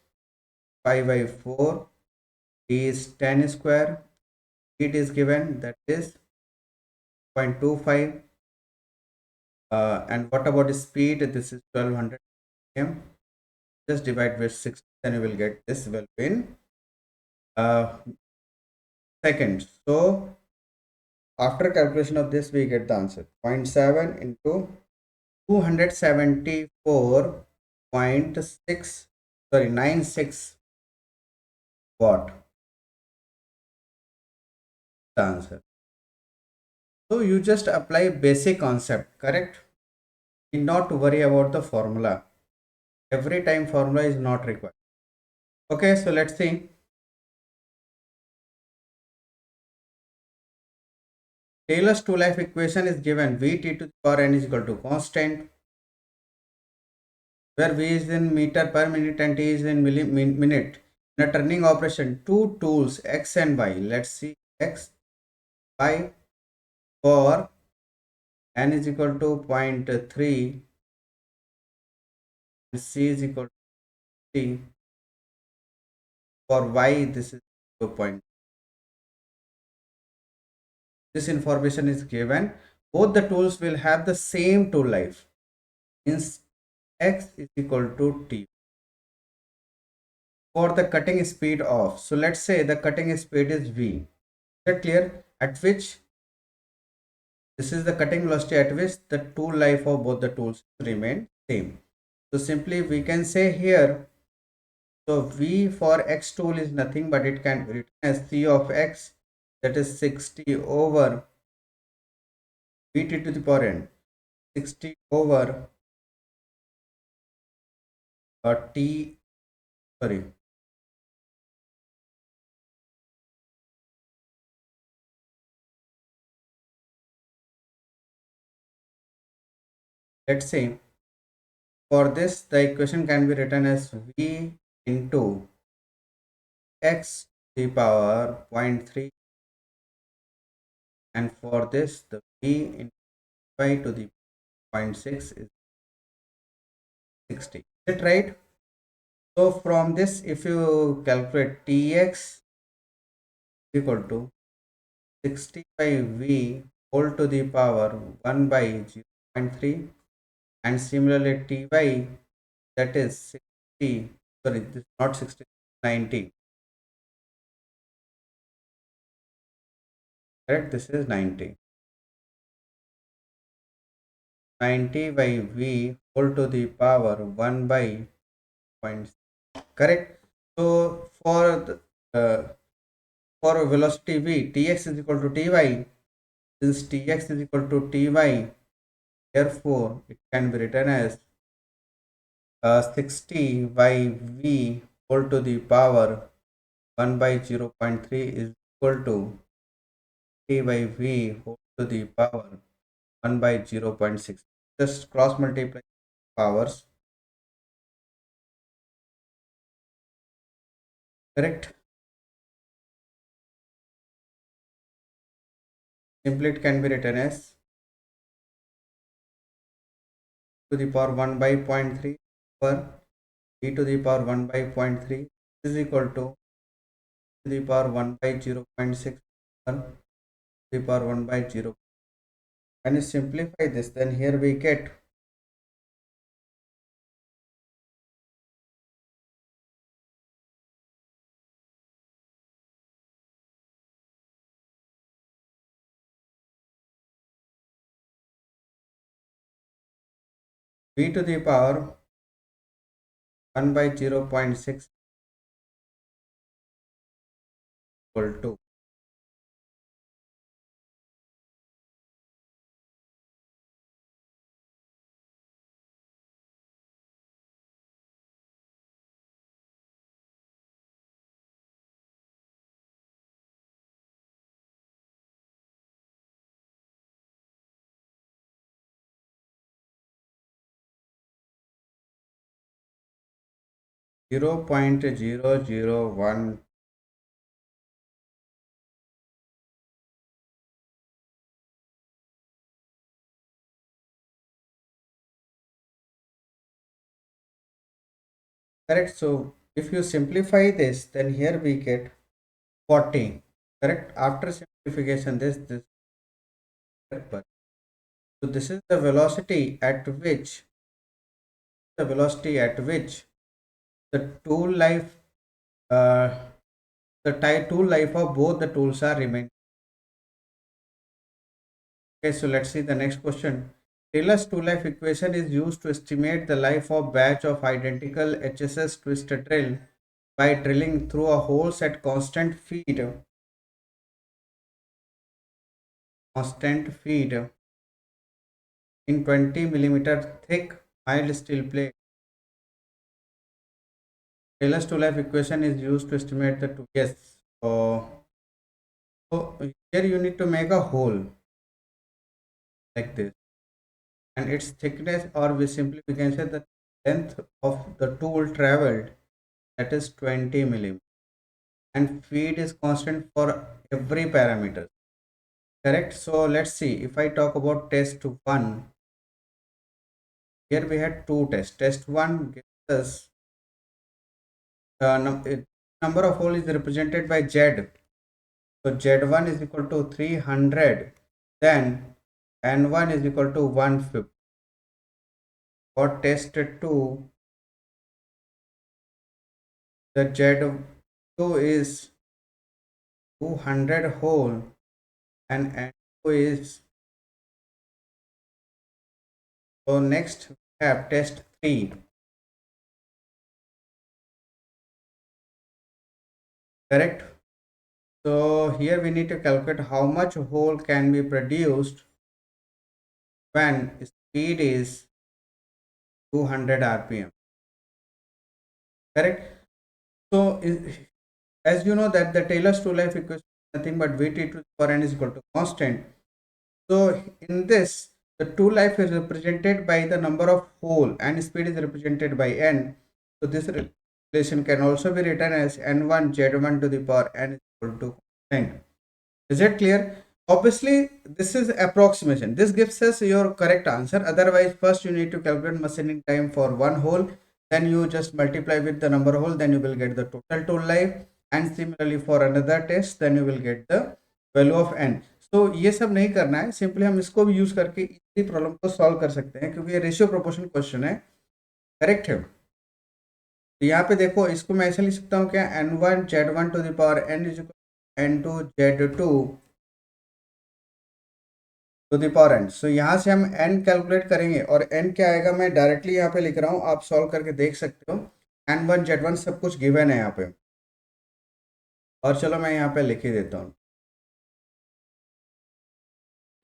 Pi by 4 is 10 square. Heat is given, that is 0.25. And what about the speed? This is 1200 m. Just divide with 6, then you will get this value in seconds. So after calculation of this, we get the answer 0.7 into 274.6, sorry, 96 watt. The answer. So you just apply basic concept, correct? Need not to worry about the formula. Every time formula is not required. Okay, so let's see. Taylor's two-life equation is given Vt to the power n is equal to constant, where V is in meter per minute and T is in minute. In a turning operation, two tools X and Y. Let's see X, Y for n is equal to 0.3 and C is equal to 3. For Y, this is 2. This information is given. Both the tools will have the same tool life. Means X is equal to T. For the cutting speed of, so let's say the cutting speed is V. Is that clear? At which this is the cutting velocity at which the tool life of both the tools remain same. So simply we can say here, so V for X tool is nothing but it can be written as C of X, that is 60 over Vt to the power n, 60 over T, sorry, Let's say for this the equation can be written as v into x to the power zero point 0.3, and for this the v into y to the zero point 0.6 is 60. Is it right? So from this, if you calculate tx equal to 60 by v whole to the power 1 by 0 0.3, and similarly ty, that is 60, sorry, this is not 60, 90, correct? This is 90. 90 by v whole to the power 1 by 0.6, correct? So for velocity v, tx is equal to ty. Since tx is equal to ty, therefore it can be written as 60 by v whole to the power 1 by 0 0.3 is equal to t by v whole to the power 1 by 0 0.6. Just cross multiply powers, correct? Simply it can be written as to the power 1 by 0.3 per e to the power 1 by 0.3 is equal to the power 1 by 0 0.6 per the power 1 by 0. When you simplify this, then here we get v to the power 1 by 0 0.6 equal to 0.001. Correct. So if you simplify this, then here we get 40. Correct. After simplification, this correct. So this is the velocity at which the tool life uh, tool life of both the tools are remain. Okay, so let's see the next question. Taylor's tool life equation is used to estimate the life of batch of identical HSS twisted drill by drilling through a holes at constant feed in 20 millimeter thick mild steel plate. Taylor's tool life equation is used to estimate the two. Yes. So here you need to make a hole like this, and its thickness, or we can say the length of the tool traveled, that is 20 millimeter, and feed is constant for every parameter. Correct. So let's see. If I talk about test one, here we had two tests. Test one gives us number of hole is represented by Z. So Z1 is equal to 300, then N1 is equal to 150. For test 2, the Z2 is 200 hole and N2 is, so next we have test 3, correct? So here we need to calculate how much hole can be produced when speed is 200 rpm, correct? So as you know that the Taylor's tool life equation is nothing but Vt to the power n is equal to constant. So in this The tool life is represented by the number of hole and speed is represented by n. So this relation can also be written as n1 z1 to the power n is equal to constant. Is it clear? Obviously, this is approximation. This gives us your correct answer. Otherwise, first you need to calculate machining time for one hole. Then you just multiply with the number of hole. Then you will get the total tool life. And similarly for another test, then you will get the value of n. तो ये सब नहीं करना है, simply हम इसको भी use करके इसी प्रॉब्लम को सॉल्व कर सकते हैं क्योंकि ये रेशियो प्रोपोर्शन क्वेश्चन है. करेक्ट है. तो यहाँ पे देखो, इसको मैं ऐसे लिख सकता हूँ क्या, n1 z1 to the power n is equal n2 z2 to the power n. So यहाँ से हम n कैलकुलेट करेंगे और n क्या आएगा मैं डायरेक्टली यहाँ पे लिख रहा हूँ, आप सॉल्व करके देख सकते हो. n1 z1 सब कुछ गिवन है यहाँ पे. और चलो मैं यहाँ पे लिख ही देता हूँ.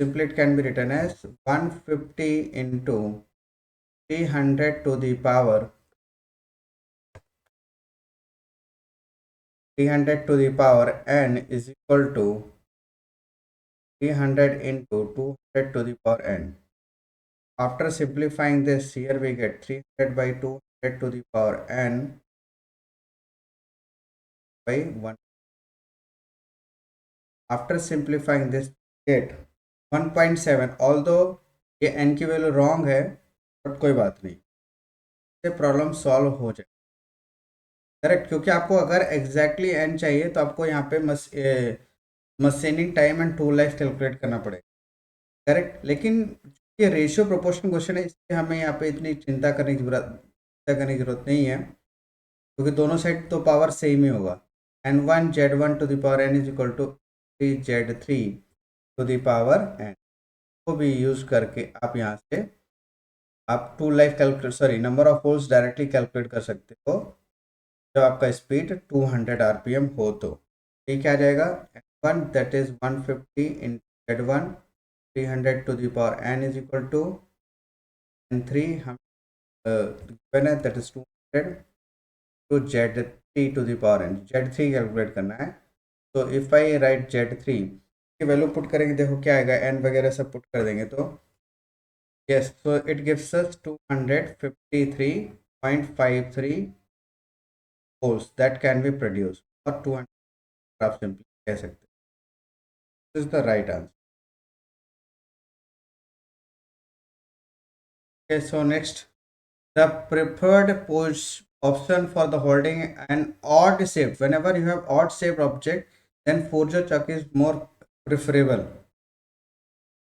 Simply it can be written as 150 into 300 to the power 300 to the power n is equal to 300 into 200 to the power n. After simplifying this, here we get 300 by 200 to the power n by 1. After simplifying this, get 1.7. Although ये n की value wrong है, but कोई बात नहीं, ये problem solve हो जाए. Correct, क्योंकि आपको अगर एग्जैक्टली n चाहिए तो आपको यहाँ पे machining time and tool life calculate करना पड़ेगा. करेक्ट, लेकिन ये रेशियो प्रोपोर्शन क्वेश्चन है, इसलिए हमें यहाँ पे इतनी चिंता करने की जरूरत नहीं है क्योंकि दोनों साइड तो पावर सेम ही होगा. n1 z1 to the power n is equal to 3z3 to the power n को भी यूज करके आप यहाँ से आप tool life calculate number of holes directly calculate कर सकते हो जब आपका स्पीड 200 आरपीएम हो. तो ये क्या आ जाएगा, n1 that is 150 in z1 300 to the power n is equal to n3 हम गिवन है that is 200 to z3 to the power n. z3 calculate करना है. तो इफ आई राइट z3 की वैल्यू पुट करेंगे, देखो क्या आएगा, n वगैरह सब पुट कर देंगे तो yes, so it gives us 253.53 holes that can be produced, or 200 आप सिंपली कह सकते हैं. This is the right answer. Okay, so next, the preferred option for the holding an odd shape. Whenever you have odd shaped object, then forger chuck is more preferable.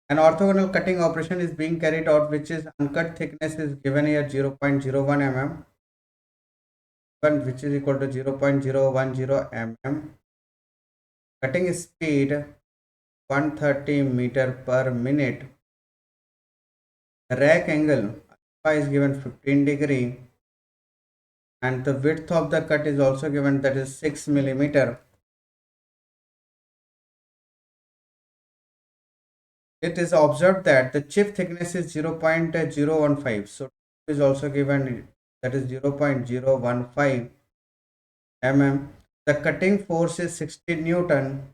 An orthogonal cutting operation is being carried out, which is uncut thickness is given here 0.01 mm, which is equal to 0.010 mm. Cutting speed 130 meter per minute. The rake angle alpha is given 15 degree and the width of the cut is also given, that is 6 millimeter. It is observed that the chip thickness is 0.015, so is also given, that is 0.015 mm. The cutting force is 60 Newton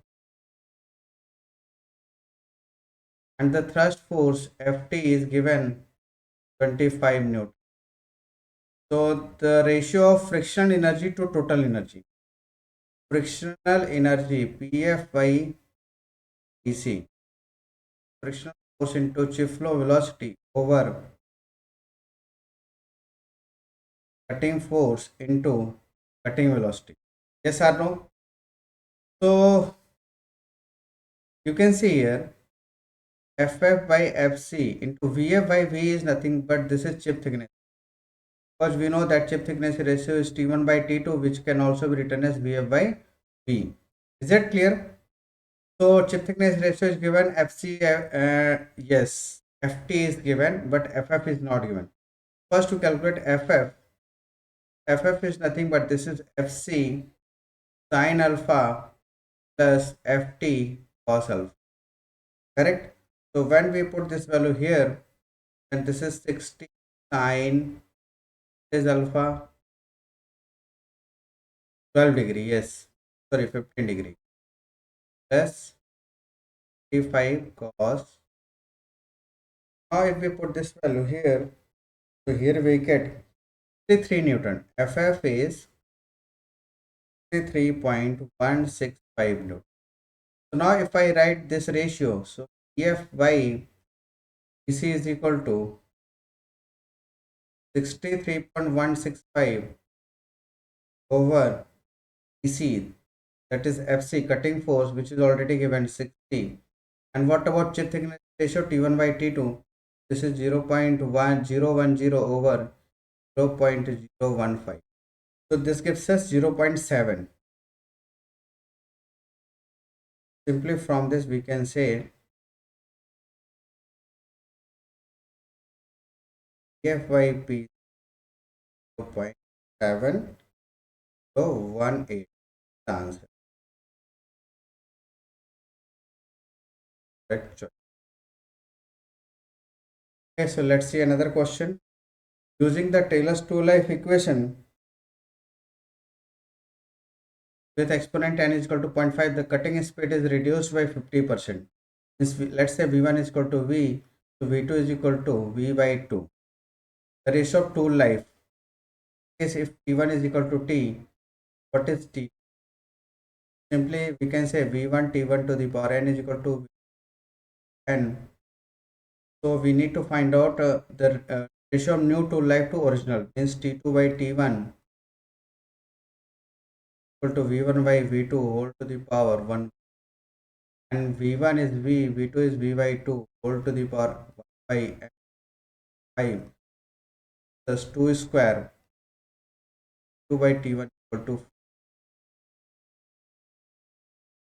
and the thrust force Ft is given 25 Newton. So the ratio of frictional energy to total energy. Frictional energy Pf by Ec. Frictional force into chip flow velocity over cutting force into cutting velocity. Yes or no? So you can see here Ff by Fc into Vf by V is nothing but this is chip thickness. Because we know that chip thickness ratio is T1 by T2, which can also be written as Vf by V. Is that clear? So chip thickness ratio is given, Fc, yes, Ft is given, but Ff is not given. First to calculate Ff is nothing but this is Fc sin alpha plus Ft cos alpha. Correct? So when we put this value here, then this is 60 sin is alpha 12 degree, yes, sorry 15 degree, plus 55 cos Now if we put this value here, so here we get 53 Newton. FF is 3.165 Newton. So now if I write this ratio, so EF by EC is equal to 63.165 over EC, that is FC cutting force, which is already given 60. And what about chip thickness ratio T1 by T2? This is 0.1010 over 0.015. So this gives us 0.7. Simply from this we can say F by P 0.7018. The answer. Correct choice. Okay, so let's see another question. Using the Taylor's two-life equation with exponent n is equal to 0.5, the cutting speed is reduced by 50%. Let's say V1 is equal to V, so V2 is equal to V by 2. The ratio of tool life is if T1 is equal to T, what is T? Simply we can say V1 T1 to the power n is equal to n. So we need to find out the ratio of new tool life to original, means T2 by T1 equal to V1 by V2 whole to the power 1, and V1 is V, V2 is V by 2 whole to the power 1 by 5 plus 2 square 2 by T1 equal to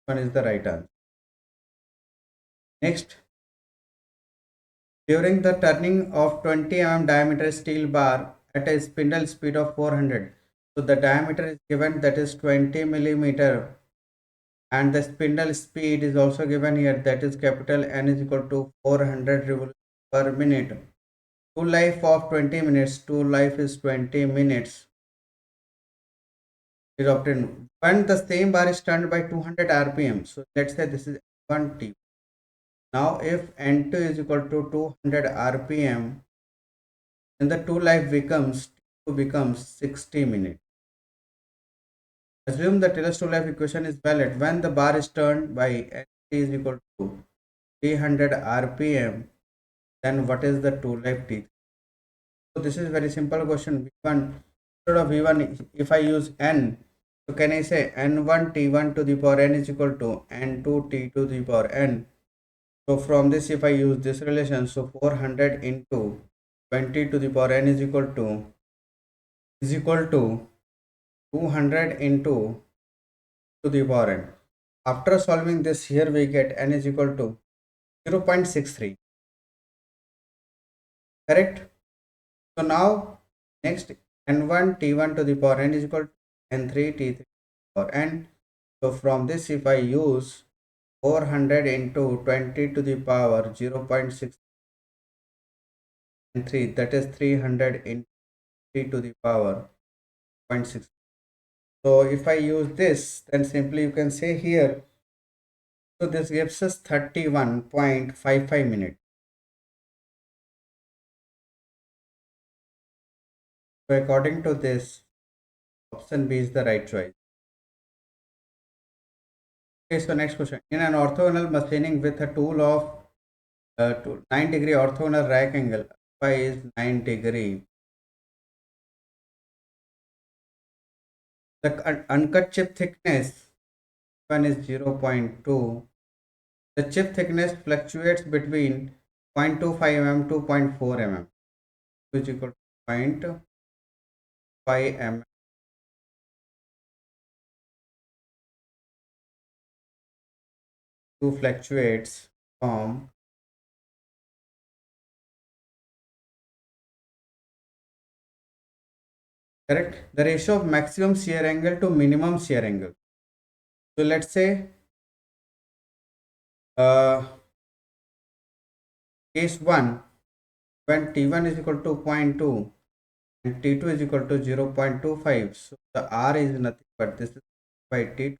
1 is the right answer. Next, during the turning of 20 mm diameter steel bar at a spindle speed of 400, so the diameter is given, that is 20 millimeter, and the spindle speed is also given here, that is capital N is equal to 400 revolutions per minute. Tool life of 20 minutes, tool life is 20 minutes is obtained when the same bar is turned by 200 rpm. So let's say this is 1T. Now if N2 is equal to 200 rpm, then the tool life becomes 60 minutes. Assume the Taylor's tool life equation is valid when the bar is turned by N is equal to 300 rpm, then what is the tool life T? So this is very simple question. V1, instead of V1, if I use N, so can I say N1 T1 to the power N is equal to N2 T to the power N. So from this if I use this relation, so 400 into 20 to the power N is equal to 200 into to the power N. After solving this, here we get N is equal to 0.63. Correct? So now next N1 T1 to the power N is equal to N3 T3 power N. So from this if I use 400 into 20 to the power 0.63, that is 300 into 3 to the power 0.6. So if I use this, then simply you can say here, so this gives us 31.55 minutes. So according to this, option B is the right choice. Okay, so next question. In an orthogonal machining with a tool of 9-degree orthogonal rake angle, phi is 9 degree. The uncut chip thickness one is 0.2. The chip thickness fluctuates between 0.25 mm to 0.4 mm, which is equal to 0.5 mm. To fluctuates from correct the ratio of maximum shear angle to minimum shear angle. So let's say uh, case 1, when T1 is equal to 0.2 and T2 is equal to 0.25, so the R is nothing but this is by T2.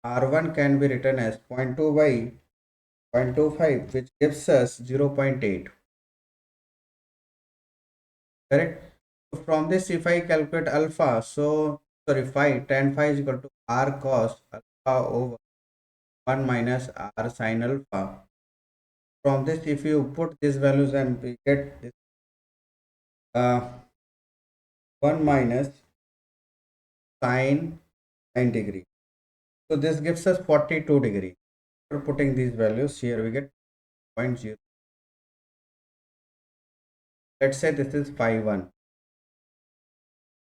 R1 can be written as 0.2 by 0.25, which gives us 0.8. correct? So from this, if I calculate alpha, so sorry, phi, tan phi is equal to r cos alpha over 1 minus r sin alpha. From this, if you put these values and we get this, 1 minus sin 9 degree. So this gives us 42 degree. For putting these values here, we get zero point 0. Let's say this is phi 1.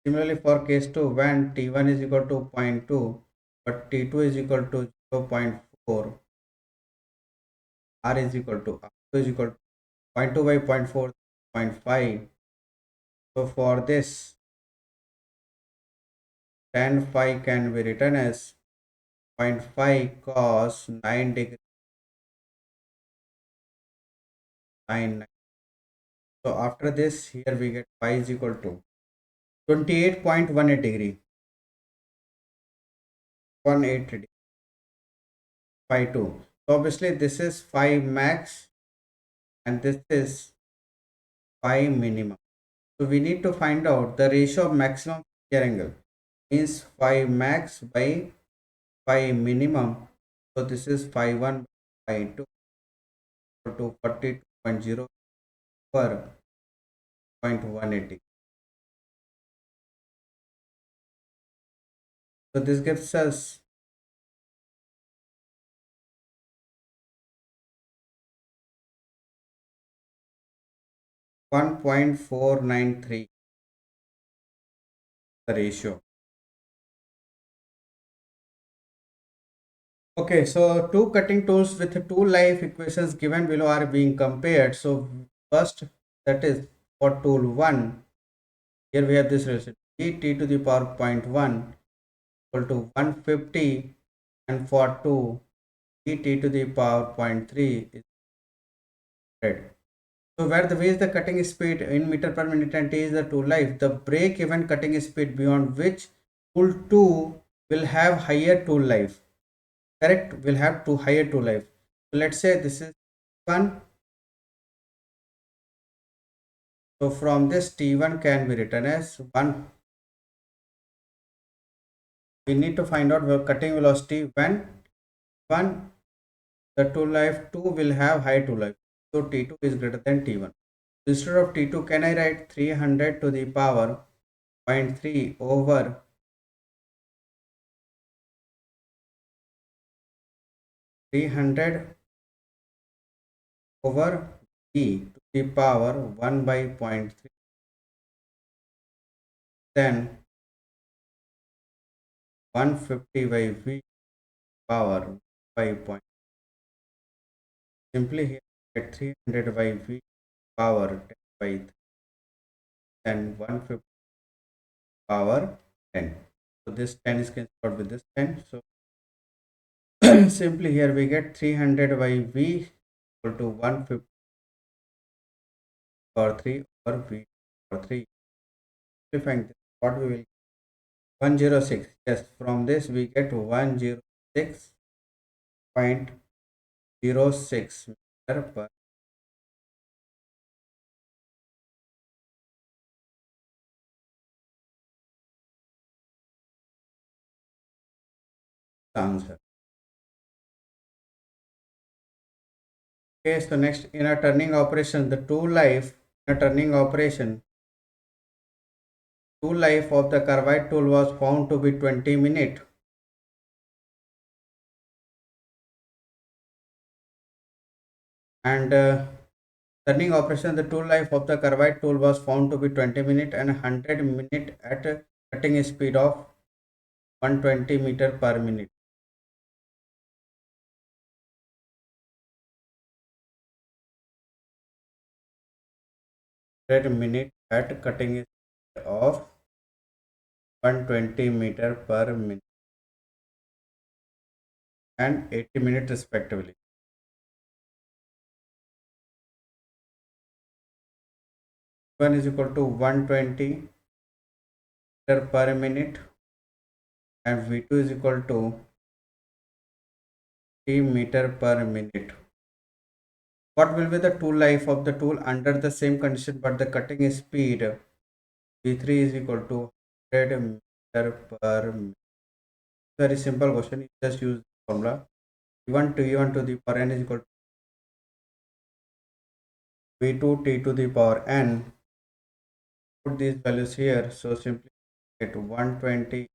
Similarly, for case 2, when T1 is equal to zero point 0.2, but T2 is equal to 0.4, R is equal to R2 is equal to 0.2 by 0.4, 0.5. So for this, tan phi can be written as 0.5 cos 9 degree sin. So after this, here we get phi is equal to 28.18 degree, 18 degree, phi 2. So obviously this is phi max and this is phi minimum. So we need to find out the ratio of maximum shear angle, means phi max by phi minimum. So this is phi 1 by phi 2 equal to 42.0 per 0.180. So this gives us 1.493 the ratio. Okay, so two cutting tools with two life equations given below are being compared. So first, that is for tool 1, here we have this relation t to the power 0.1 equal to 150, and for 2 t to the power 0.3 is 100. So where the v is the cutting speed in meter per minute and t is the tool life, the break even cutting speed beyond which tool 2 will have higher tool life. Correct, will have to higher tool life. So let's say this is 1. So from this T1 can be written as 1. We need to find out the cutting velocity when 1, the tool life 2 will have high tool life. So T2 is greater than T1. Instead of T2, can I write 300 to the power 0.3 over 300 over V to the power 1 by 0.3, then 150 by V power by 0. Simply here get 300 by V power 10 by 3, then 150 power 10. So this 10 is cancelled with this 10. So simply here we get 300 by V equal to 150 or 3 over V or 3. Simplifying this, what we will 106. Yes, from this we get 106.06 meter per answer. Okay, so next in a turning operation, the tool life in a turning operation, tool life of the carbide tool was found to be 20 minutes. And turning operation, the tool life of the carbide tool was found to be 20 minutes and 100 minutes at a cutting speed of 120 meter per minute. 100 minutes at cutting speed of 120 meter per minute and 80 minutes respectively. 1 is equal to 120 meter per minute and V2 is equal to 3 meter per minute. What will be the tool life of the tool under the same condition but the cutting speed V3 is equal to 100 meter per minute? Very simple question. You just use the formula T1 to the power n is equal to V2 T to the power n. Put these values here. So simply get 120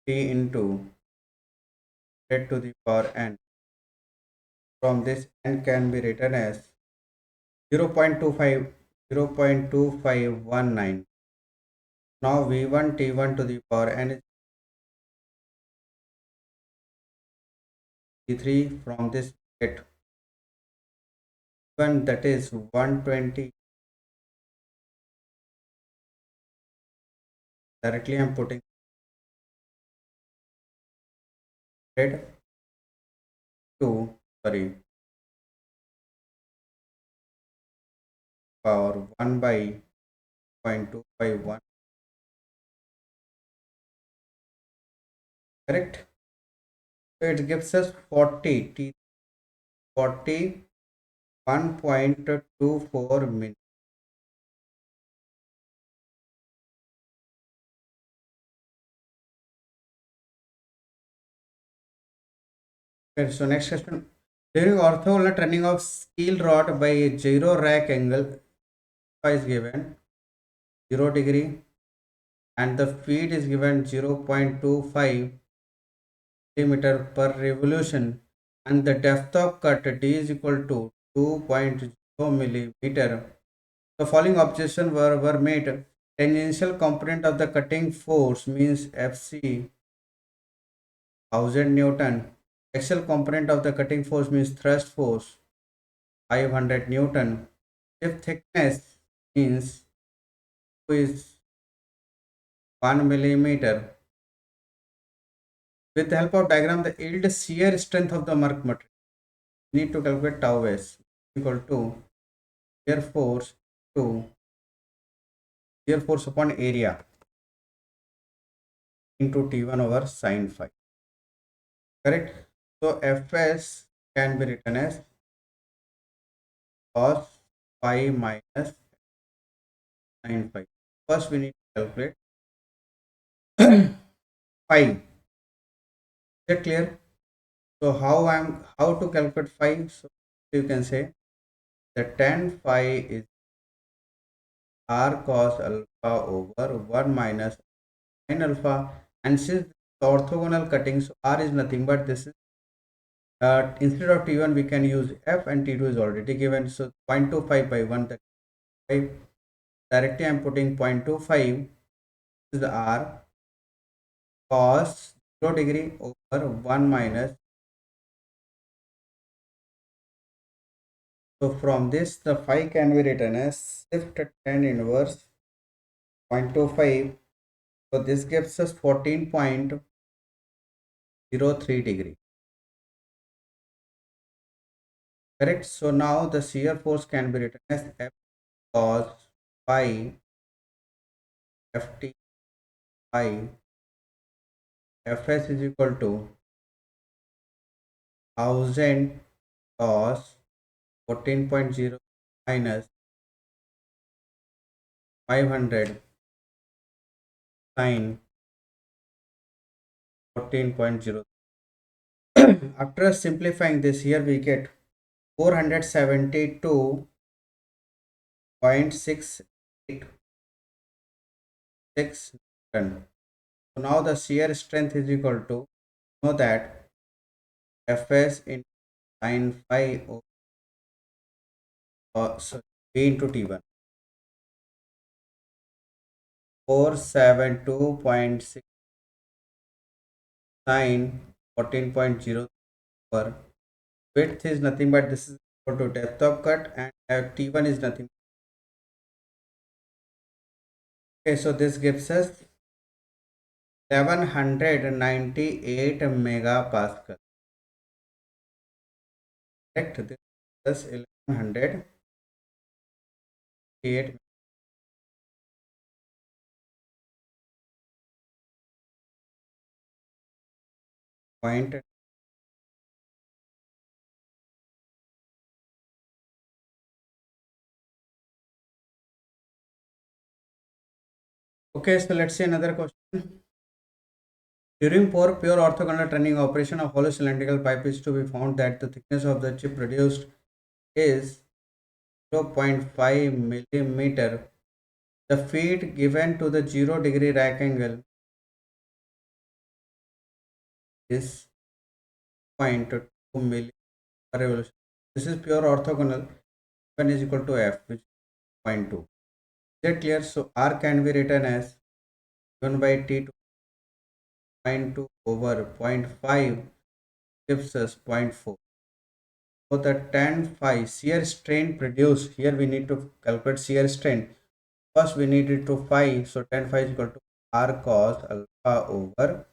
T into 100 to the power n. From this n can be written as 0.2519. Now V1 T1 to the power n is T3. From this get 1, that is 120. Directly I am putting 100 to, sorry, power 1 by 0.251. Correct? So it gives us 40 T 41.24 minutes. Okay, so next question. During orthogonal turning of steel rod by a gyro rack angle is given 0 degree and the speed is given 0.25 millimeter per revolution and the depth of cut D is equal to 2.0 millimeter. The following observations were made. Tangential component of the cutting force means Fc 1000 Newton. Axial component of the cutting force means thrust force 500 Newton. If thickness means is 1 millimeter. With the help of diagram, the yield shear strength of the work material. We need to calculate tau s equal to shear force to shear force upon area into T1 over sine phi. Correct? So Fs can be written as cos phi minus sine phi. First we need to calculate phi. Is that clear? So how to calculate phi? So you can say that tan phi is r cos alpha over 1 minus sin alpha, and since the orthogonal cutting, so r is nothing but this is instead of T1 we can use F and T2 is already given, so 0.25 by 1, that 5. Directly I am putting 0.25 is the r cos 0 degree over 1 minus. So from this the phi can be written as shift tan inverse 0.25. So this gives us 14.03 degree. Correct. So now the shear force can be written as F cos phi Ft phi Fs is equal to 1000 cos 14.0 minus 500 sin 14.0. After simplifying this, here we get 472.686 Newton. So now the shear strength is equal to, know that Fs in sin phi so V into T1, 472.6 sin 14.0 per width is nothing but this is equal to depth of cut, and T1 is nothing. Okay, so this gives us 1198 megapascal. Correct? This is 1198. point. Okay, so let's see another question. During pure orthogonal turning operation, a hollow cylindrical pipe is to be found that the thickness of the chip produced is 0.5 millimeter. The feed given to the 0-degree rack angle is 0.2 millimeter per revolution. This is pure orthogonal. N is equal to F, which is 0.2. Is it clear? So R can be written as 1 by T to 0.2 over 0.5 gives us 0.4. So the tan phi shear strain produced, here we need to calculate shear strain. First we need it to phi, so tan phi is equal to R cos alpha over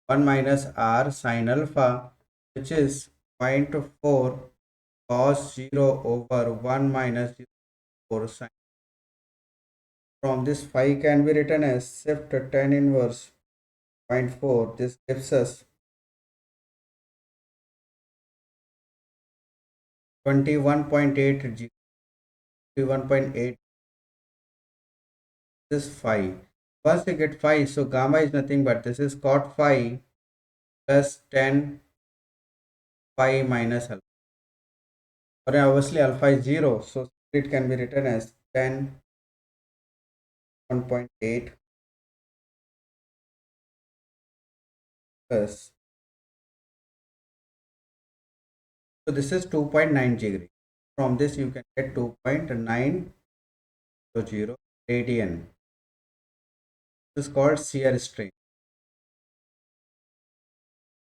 1 minus R sin alpha, which is 0.4 cos 0 over 1 minus 0 sin. From this phi can be written as shift tan inverse 0.4. This gives us 21.8, 21.8. This phi. Once we get phi, so gamma is nothing but this is cot phi plus 10 phi minus alpha. Or obviously alpha is 0, so it can be written as 10 1.8 plus. So this is 2.9 degree. From this you can get 2.900 radian. This is called shear strain.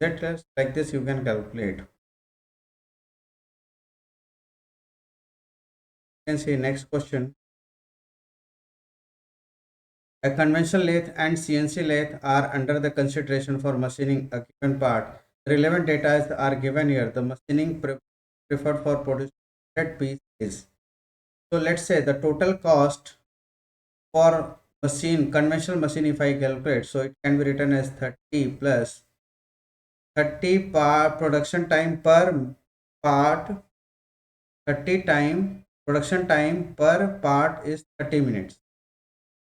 Just like this you can calculate. You can see next question. A conventional lathe and CNC lathe are under the consideration for machining a given part. Relevant data are given here. The machining preferred for producing that piece is. So let's say the total cost for conventional machine, if I calculate, so it can be written as 30 plus 30 part production time per part, 30 time production time per part is 30 minutes.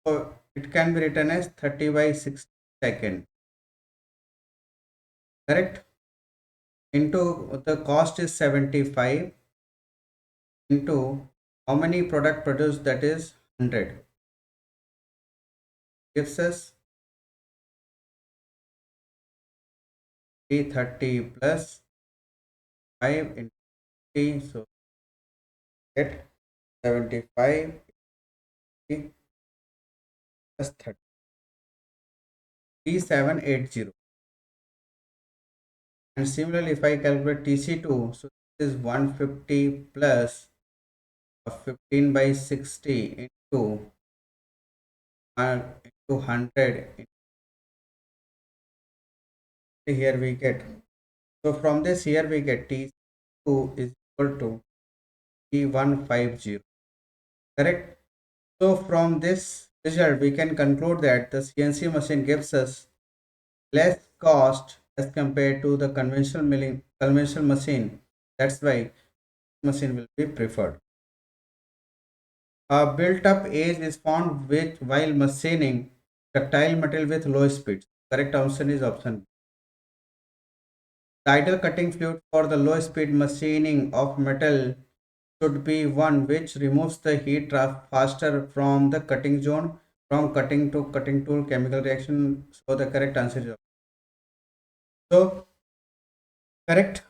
So it can be written as 30 by 60 second. Correct? Into the cost is 75 into how many product produced, that is 100, gives us 330 plus 5 into 3, so get 75 plus 30, 3780. And similarly if I calculate TC2, so this is 150 plus 15 by 60 into 100. Here we get, so from this here we get T2 is equal to T150. Correct? So from this result we can conclude that the CNC machine gives us less cost as compared to the conventional machine. That's why machine will be preferred. A built-up edge is found with while machining ductile metal with low speed. Correct answer is option B. The ideal cutting fluid for the low speed machining of metal should be one which removes the heat faster from the cutting zone from cutting to cutting tool chemical reaction. So the correct answer is so correct.